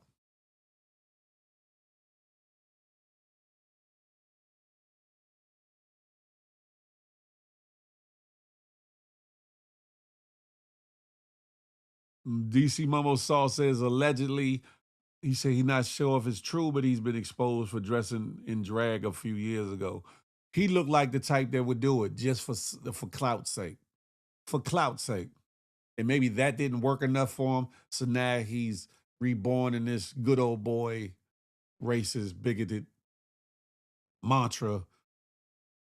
DC Momo Saw says allegedly, he said he's not sure if it's true, but he's been exposed for dressing in drag a few years ago. He looked like the type that would do it just for clout's sake. For clout's sake. And maybe that didn't work enough for him. So now he's reborn in this good old boy, racist, bigoted mantra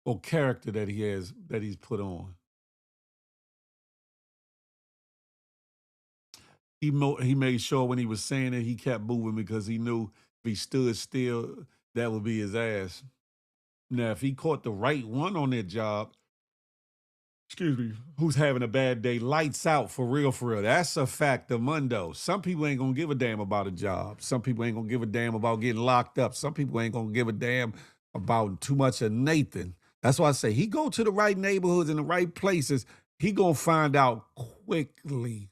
or character that he's put on. He made sure when he was saying it, he kept moving because he knew if he stood still, that would be his ass. Now, if he caught the right one on that job, excuse me, who's having a bad day, lights out for real, for real. That's a fact of mundo. Some people ain't gonna give a damn about a job. Some people ain't gonna give a damn about getting locked up. Some people ain't gonna give a damn about too much of Nathan. That's why I say he go to the right neighborhoods and the right places, he gonna find out quickly.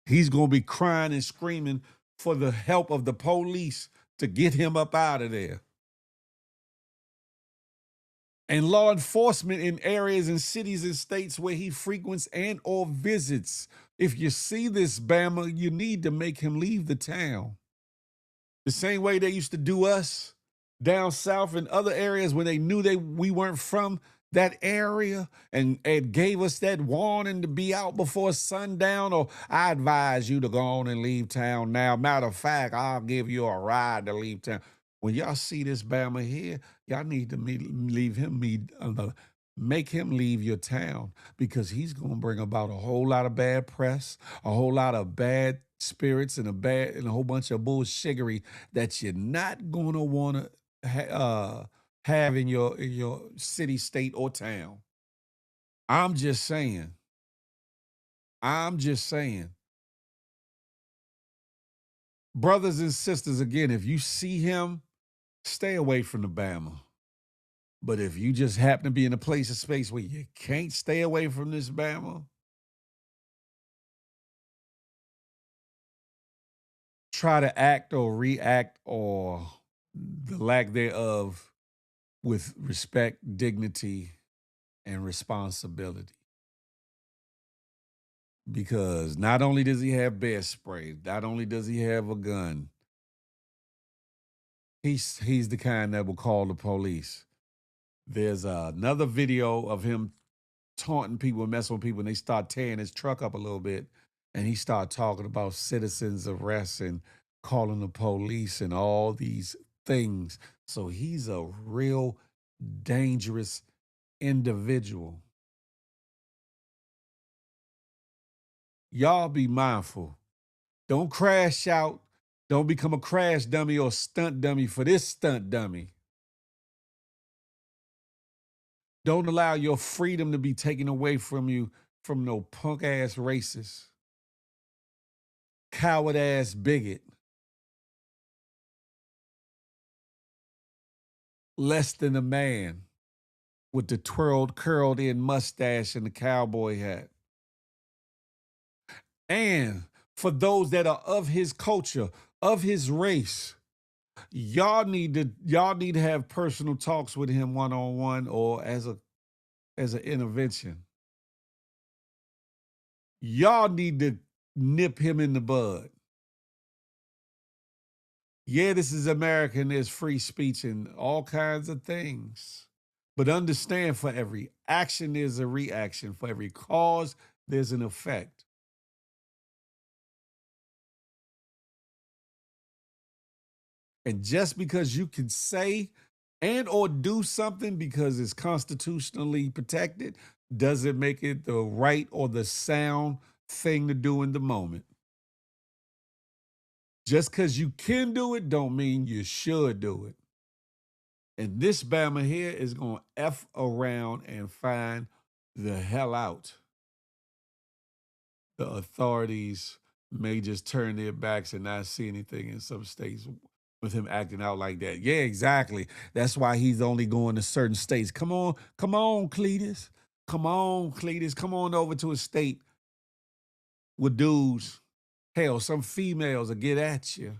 He's gonna be crying and screaming for the help of the police to get him up out of there. And law enforcement in areas and cities and states where he frequents and or visits. If you see this Bama, you need to make him leave the town. The same way they used to do us down south in other areas when they knew we weren't from that area and gave us that warning to be out before sundown, or I advise you to go on and leave town now. Matter of fact, I'll give you a ride to leave town. When y'all see this Bama here, y'all need to make him leave your town, because he's going to bring about a whole lot of bad press, a whole lot of bad spirits, and a whole bunch of bullshiggery that you're not going to want to have in your city, state, or town. I'm just saying. Brothers and sisters, again, if you see him, stay away from the Bama. But if you just happen to be in a place of space where you can't stay away from this Bama, try to act or react, or the lack thereof, with respect, dignity, and responsibility. Because not only does he have bear spray, not only does he have a gun, he's the kind that will call the police. There's another video of him taunting people and messing with people, and they start tearing his truck up a little bit, and he start talking about citizens arrests and calling the police and all these things. So he's a real dangerous individual. Y'all be mindful. Don't crash out. Don't become a crash dummy or stunt dummy for this stunt dummy. Don't allow your freedom to be taken away from you from no punk ass racist, coward ass bigot. less than a man with the curled in mustache and the cowboy hat. And for those that are of his culture, of his race, y'all need to have personal talks with him one-on-one or as an intervention. Y'all need to nip him in the bud. Yeah, this is America and there's free speech and all kinds of things. But understand, for every action, there's a reaction. For every cause, there's an effect. And just because you can say and or do something because it's constitutionally protected doesn't make it the right or the sound thing to do in the moment. Just because you can do it don't mean you should do it. And this Bama here is going to F around and find the hell out. The authorities may just turn their backs and not see anything in some states with him acting out like that. Yeah, exactly. That's why he's only going to certain states. Come on, Cletus. Come on, Cletus. Come on over to a state with dudes. Hell, some females will get at you.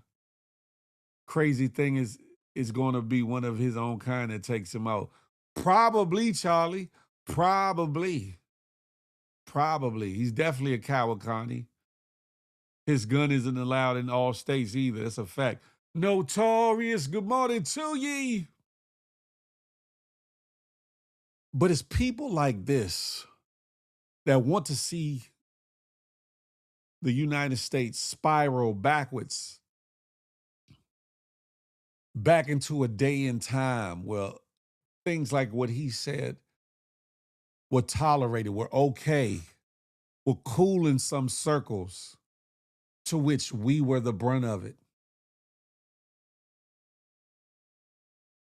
Crazy thing is, it's going to be one of his own kind that takes him out. Probably, Charlie. Probably. He's definitely a coward, Connie. His gun isn't allowed in all states either. That's a fact. Notorious, good morning to ye. But it's people like this that want to see the United States spiral backwards, back into a day in time where things like what he said were tolerated, were okay, were cool in some circles, to which we were the brunt of it.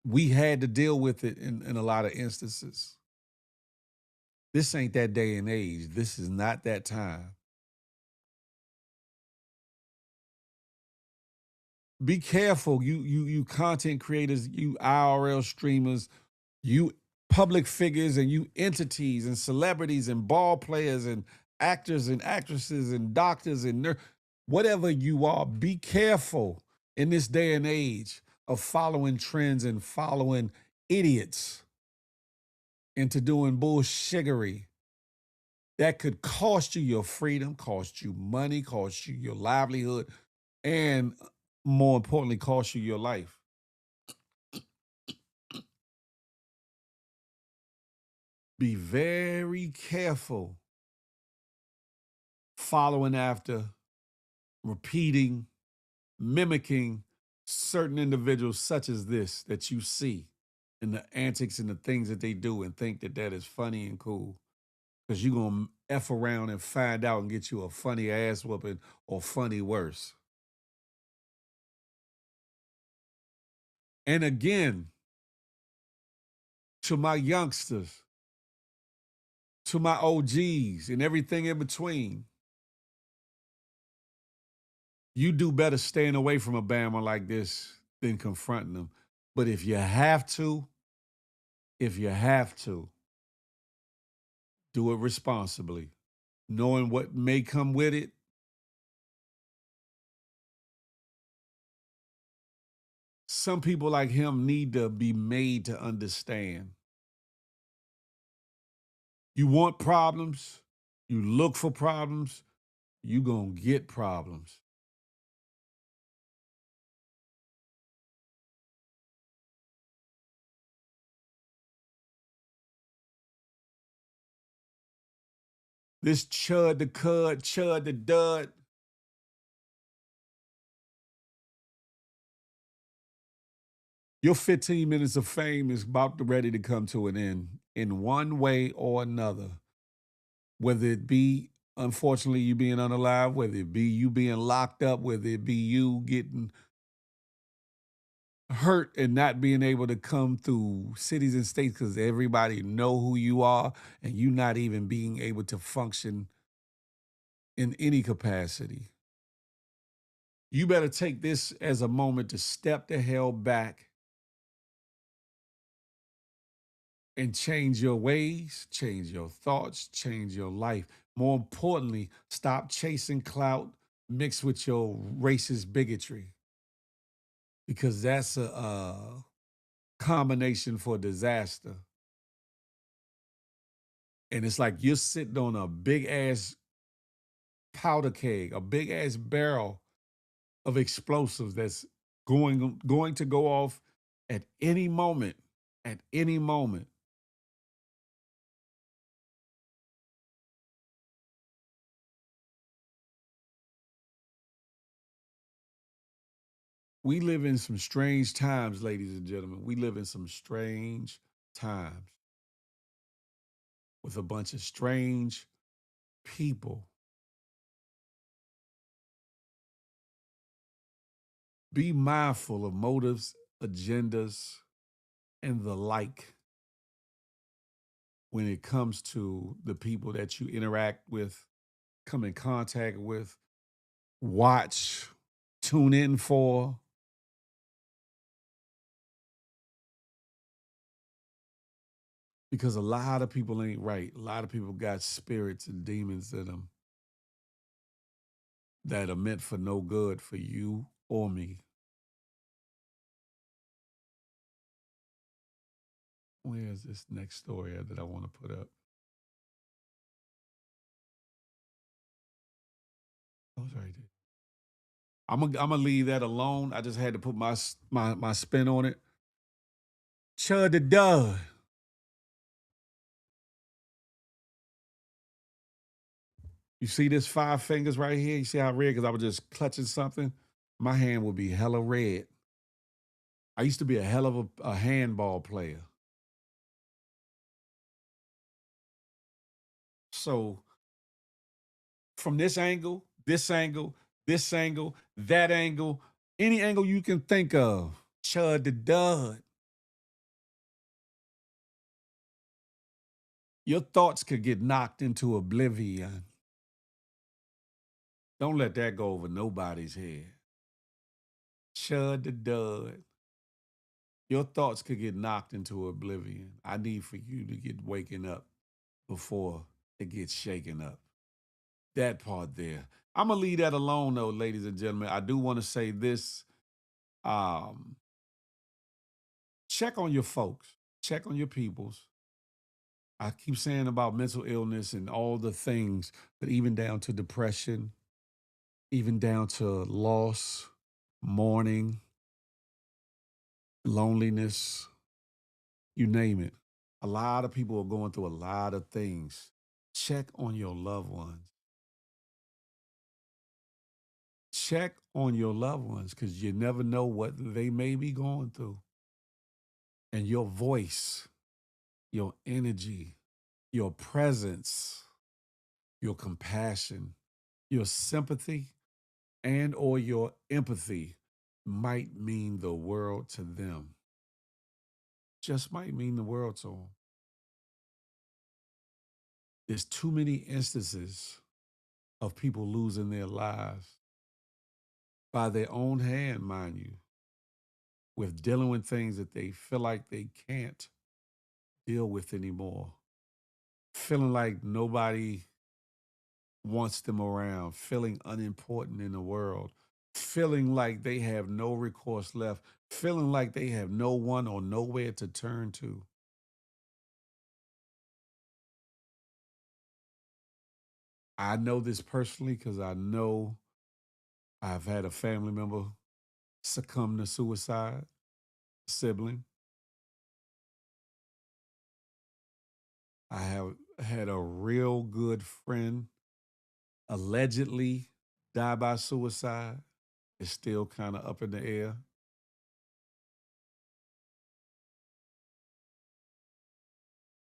We had to deal with it in a lot of instances. This ain't that day and age. This is not that time. Be careful, you content creators, you IRL streamers, you public figures, and you entities and celebrities and ball players and actors and actresses and doctors and whatever you are. Be careful in this day and age of following trends and following idiots into doing bullshiggery that could cost you your freedom, cost you money, cost you your livelihood, and more importantly, cost you your life. Be very careful following after, repeating, mimicking certain individuals such as this that you see in the antics and the things that they do and think that that is funny and cool. Because you're going to F around and find out and get you a funny ass whooping or funny worse. And again, to my youngsters, to my OGs and everything in between, you do better staying away from a Bama like this than confronting them. But if you have to, do it responsibly, knowing what may come with it. Some people like him need to be made to understand. You want problems, you look for problems, you gonna get problems. This Chud the Cud, Chud the Dud. Your 15 minutes of fame is about ready to come to an end in one way or another. Whether it be, unfortunately, you being unalive, whether it be you being locked up, whether it be you getting hurt and not being able to come through cities and states because everybody know who you are and you not even being able to function in any capacity. You better take this as a moment to step the hell back and change your ways, change your thoughts, change your life. More importantly, stop chasing clout mixed with your racist bigotry, because that's a combination for disaster. And it's like you're sitting on a big ass powder keg, a big ass barrel of explosives that's going to go off at any moment. At any moment. We live in some strange times, ladies and gentlemen. We live in some strange times with a bunch of strange people. Be mindful of motives, agendas, and the like when it comes to the people that you interact with, come in contact with, watch, tune in for. Because a lot of people ain't right. A lot of people got spirits and demons in them that are meant for no good for you or me. Where's this next story that I want to put up? Oh, it's right there. I'm gonna leave that alone. I just had to put my spin on it. Chud the dud. You see this 5 fingers right here? You see how red? Because I was just clutching something. My hand would be hella red. I used to be a hell of a handball player. So from this angle, this angle, this angle, that angle, any angle you can think of, Chud the dud. Your thoughts could get knocked into oblivion. Don't let that go over nobody's head. Chud the dud. Your thoughts could get knocked into oblivion. I need for you to get waking up before it gets shaken up. That part there. I'm gonna leave that alone though, ladies and gentlemen. I do want to say this. Check on your folks. Check on your peoples. I keep saying about mental illness and all the things, but even down to depression, even down to loss, mourning, loneliness, you name it. A lot of people are going through a lot of things. Check on your loved ones. Check on your loved ones because you never know what they may be going through. And your voice, your energy, your presence, your compassion, your sympathy, and or your empathy might mean the world to them. Just might mean the world to them. There's too many instances of people losing their lives by their own hand, mind you, with dealing with things that they feel like they can't deal with anymore, feeling like nobody wants them around, feeling unimportant in the world, feeling like they have no recourse left, feeling like they have no one or nowhere to turn to. I know this personally because I know I've had a family member succumb to suicide, sibling. I have had a real good friend allegedly die by suicide. It's still kind of up in the air.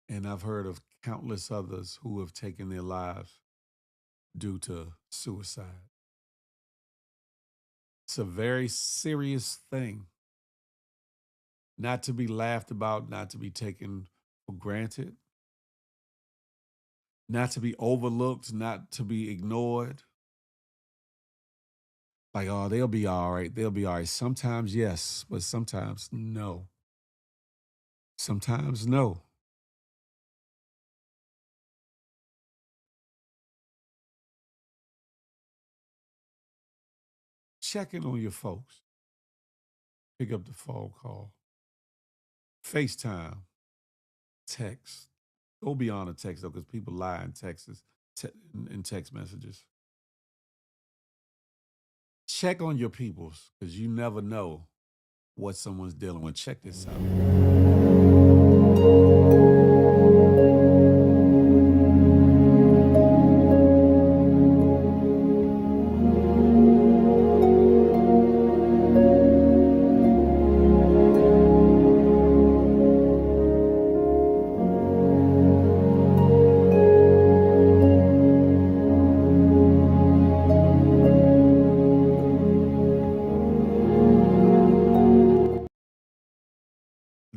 And I've heard of countless others who have taken their lives due to suicide. It's a very serious thing, not to be laughed about, not to be taken for granted, not to be overlooked, not to be ignored. Like, oh, they'll be all right. They'll be all right. Sometimes, yes, but sometimes, no. Sometimes, no. checking on your folks. Pick up the phone call. FaceTime. Text. Go beyond a text, though, because people lie in texts, in text messages. Check on your peoples, because you never know what someone's dealing with. Check this out.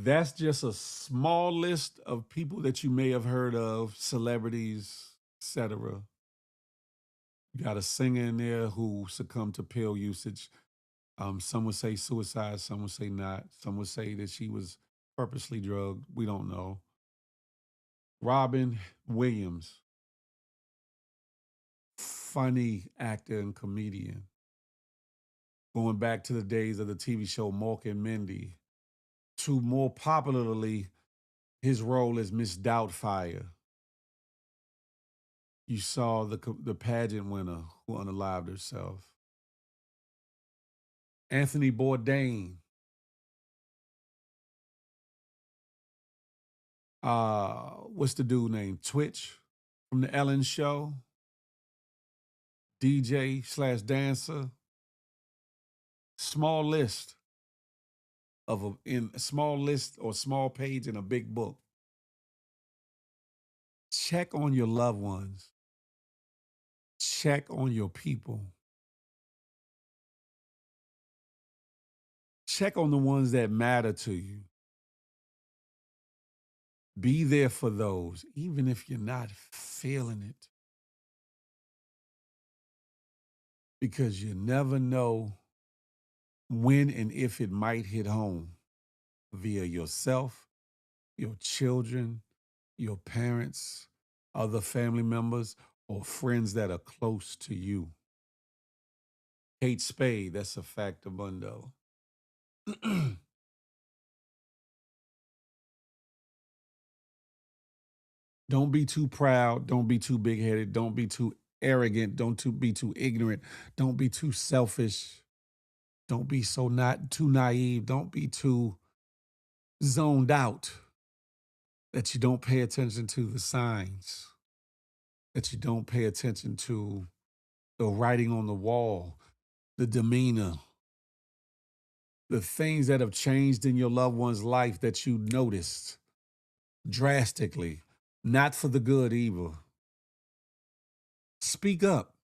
That's just a small list of people that you may have heard of, celebrities, etc. You got a singer in there who succumbed to pill usage. Some would say suicide, some would say not. Some would say that she was purposely drugged. We don't know. Robin Williams, funny actor and comedian. Going back to the days of the TV show Mork and Mindy, to more popularly his role as Miss Doubtfire. You saw the pageant winner who unalived herself. Anthony Bourdain. What's the dude named? Twitch from the Ellen Show. DJ/dancer. Small list in a small list or small page in a big book. Check on your loved ones. Check on your people. Check on the ones that matter to you. Be there for those, even if you're not feeling it. Because you never know when and if it might hit home via yourself, your children, your parents, other family members, or friends that are close to you. Kate Spade, that's a factabundo. Don't be too proud. Don't be too big-headed. Don't be too arrogant. Don't be too ignorant. Don't be too selfish. Don't be so not too naive. Don't be too zoned out that you don't pay attention to the signs, that you don't pay attention to the writing on the wall, the demeanor, the things that have changed in your loved one's life that you noticed drastically, not for the good either. Speak up.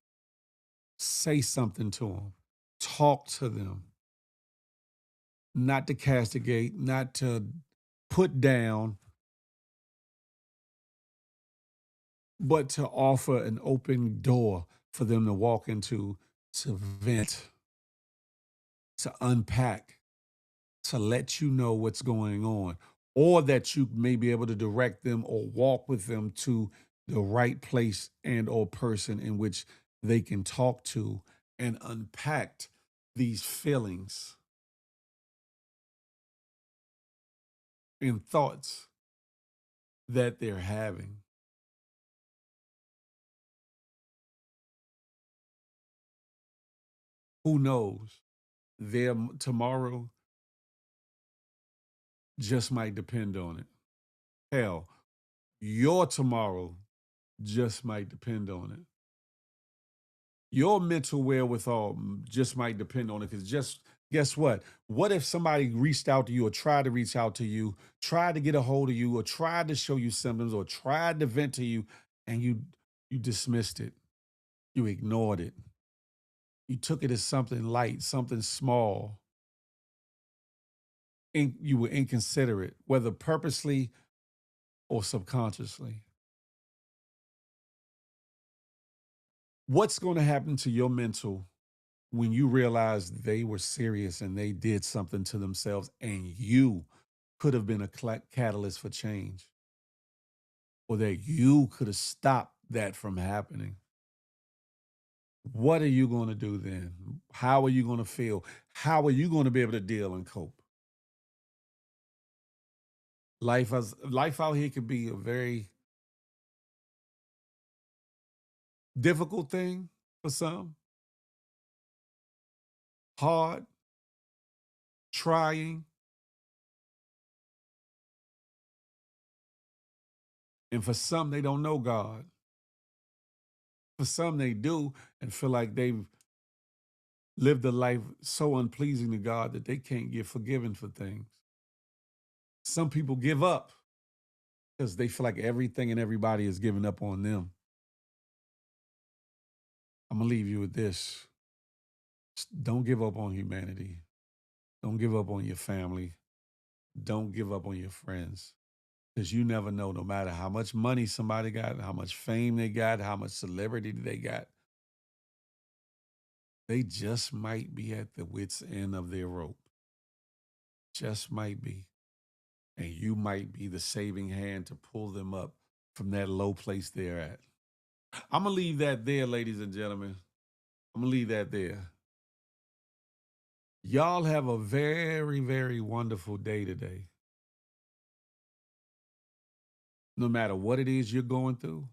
Say something to them. Talk to them. Not to castigate, not to put down, but to offer an open door for them to walk into, to vent, to unpack, to let you know what's going on, or that you may be able to direct them or walk with them to the right place and or person in which they can talk to and unpack these feelings and thoughts that they're having. Who knows? Their tomorrow just might depend on it. Hell, your tomorrow just might depend on it. Your mental wherewithal just might depend on it, because just guess what? What if somebody reached out to you or tried to reach out to you, tried to get a hold of you or tried to show you symptoms or tried to vent to you, and you dismissed it. You ignored it. You took it as something light, something small. And you were inconsiderate, whether purposely or subconsciously. What's going to happen to your mental when you realize they were serious and they did something to themselves and you could have been a catalyst for change, or that you could have stopped that from happening? What are you going to do then? How are you going to feel? How are you going to be able to deal and cope? Life out here could be a very difficult thing for some, hard, trying, and for some, they don't know God. For some, they do and feel like they've lived a life so unpleasing to God that they can't get forgiven for things. Some people give up because they feel like everything and everybody is giving up on them. I'm going to leave you with this. Don't give up on humanity. Don't give up on your family. Don't give up on your friends. Because you never know, no matter how much money somebody got, how much fame they got, how much celebrity they got, they just might be at the wit's end of their rope. Just might be. And you might be the saving hand to pull them up from that low place they're at. I'm going to leave that there, ladies and gentlemen. I'm going to leave that there. Y'all have a very, very wonderful day today. No matter what it is you're going through,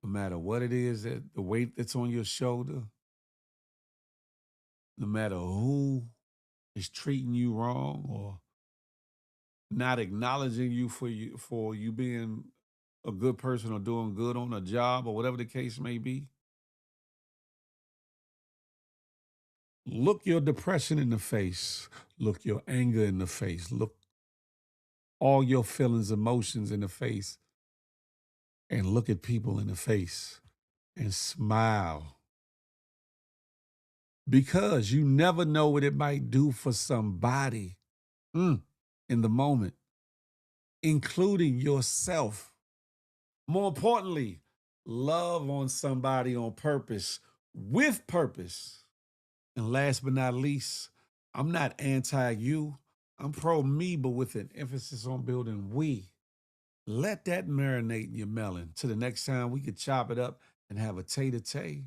no matter what it is, that the weight that's on your shoulder, no matter who is treating you wrong or not acknowledging you for you being a good person or doing good on a job or whatever the case may be, look your depression in the face, look your anger in the face, look all your feelings, emotions in the face, and look at people in the face and smile. Because you never know what it might do for somebody in the moment, including yourself. More importantly, love on somebody on purpose, with purpose. And last but not least, I'm not anti-you. I'm pro-me, but with an emphasis on building we. Let that marinate in your melon. Till the next time we could chop it up and have a tay-to-tay.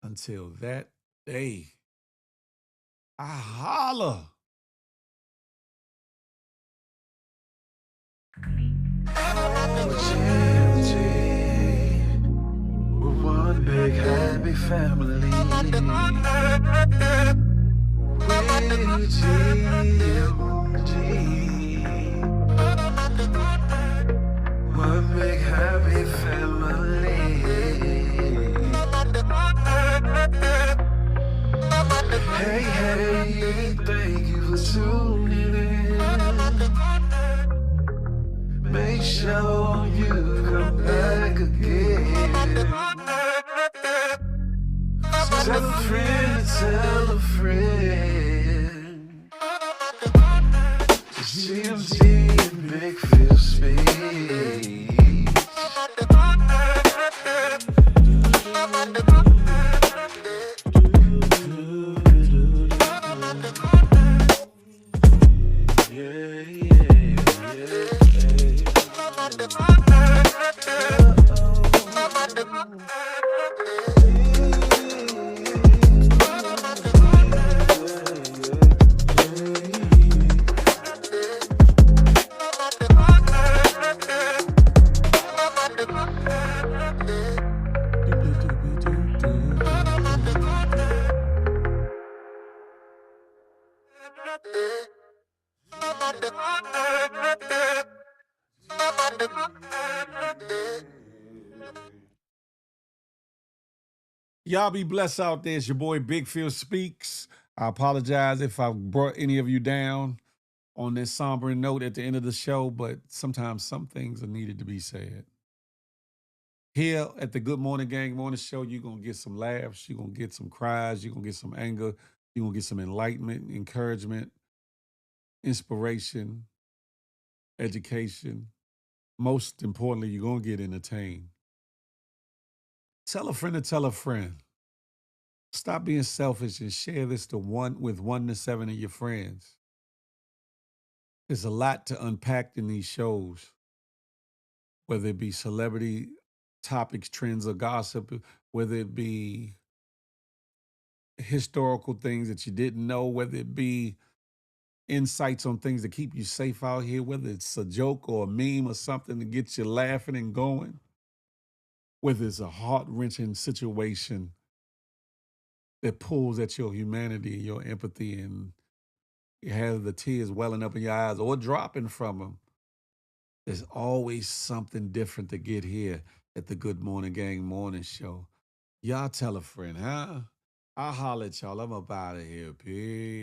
Until that day, I holla.
We're one big happy family. One big happy family. Hey, hey, thank you for tuning in. Make sure you come back again. Tell a friend, tell a friend. GMT and Big Phil speech.
Y'all be blessed out there. It's your boy Big Phil Speaks. I apologize if I brought any of you down on this somber note at the end of the show, but sometimes some things are needed to be said. Here at the Good Morning Gang Morning Show, you're going to get some laughs, you're going to get some cries, you're going to get some anger, you're going to get some enlightenment, encouragement, inspiration, education. Most importantly, you're going to get entertained. Tell a friend to tell a friend. Stop being selfish and share this with 1 to 7 of your friends. There's a lot to unpack in these shows, whether it be celebrity topics, trends, or gossip, whether it be historical things that you didn't know, whether it be insights on things to keep you safe out here, whether it's a joke or a meme or something to get you laughing and going, whether it's a heart-wrenching situation that pulls at your humanity and your empathy and you have the tears welling up in your eyes or dropping from them. There's always something different to get here at the Good Morning Gang Morning Show. Y'all tell a friend, huh? I'll holler at y'all. I'm up out of here. Peace.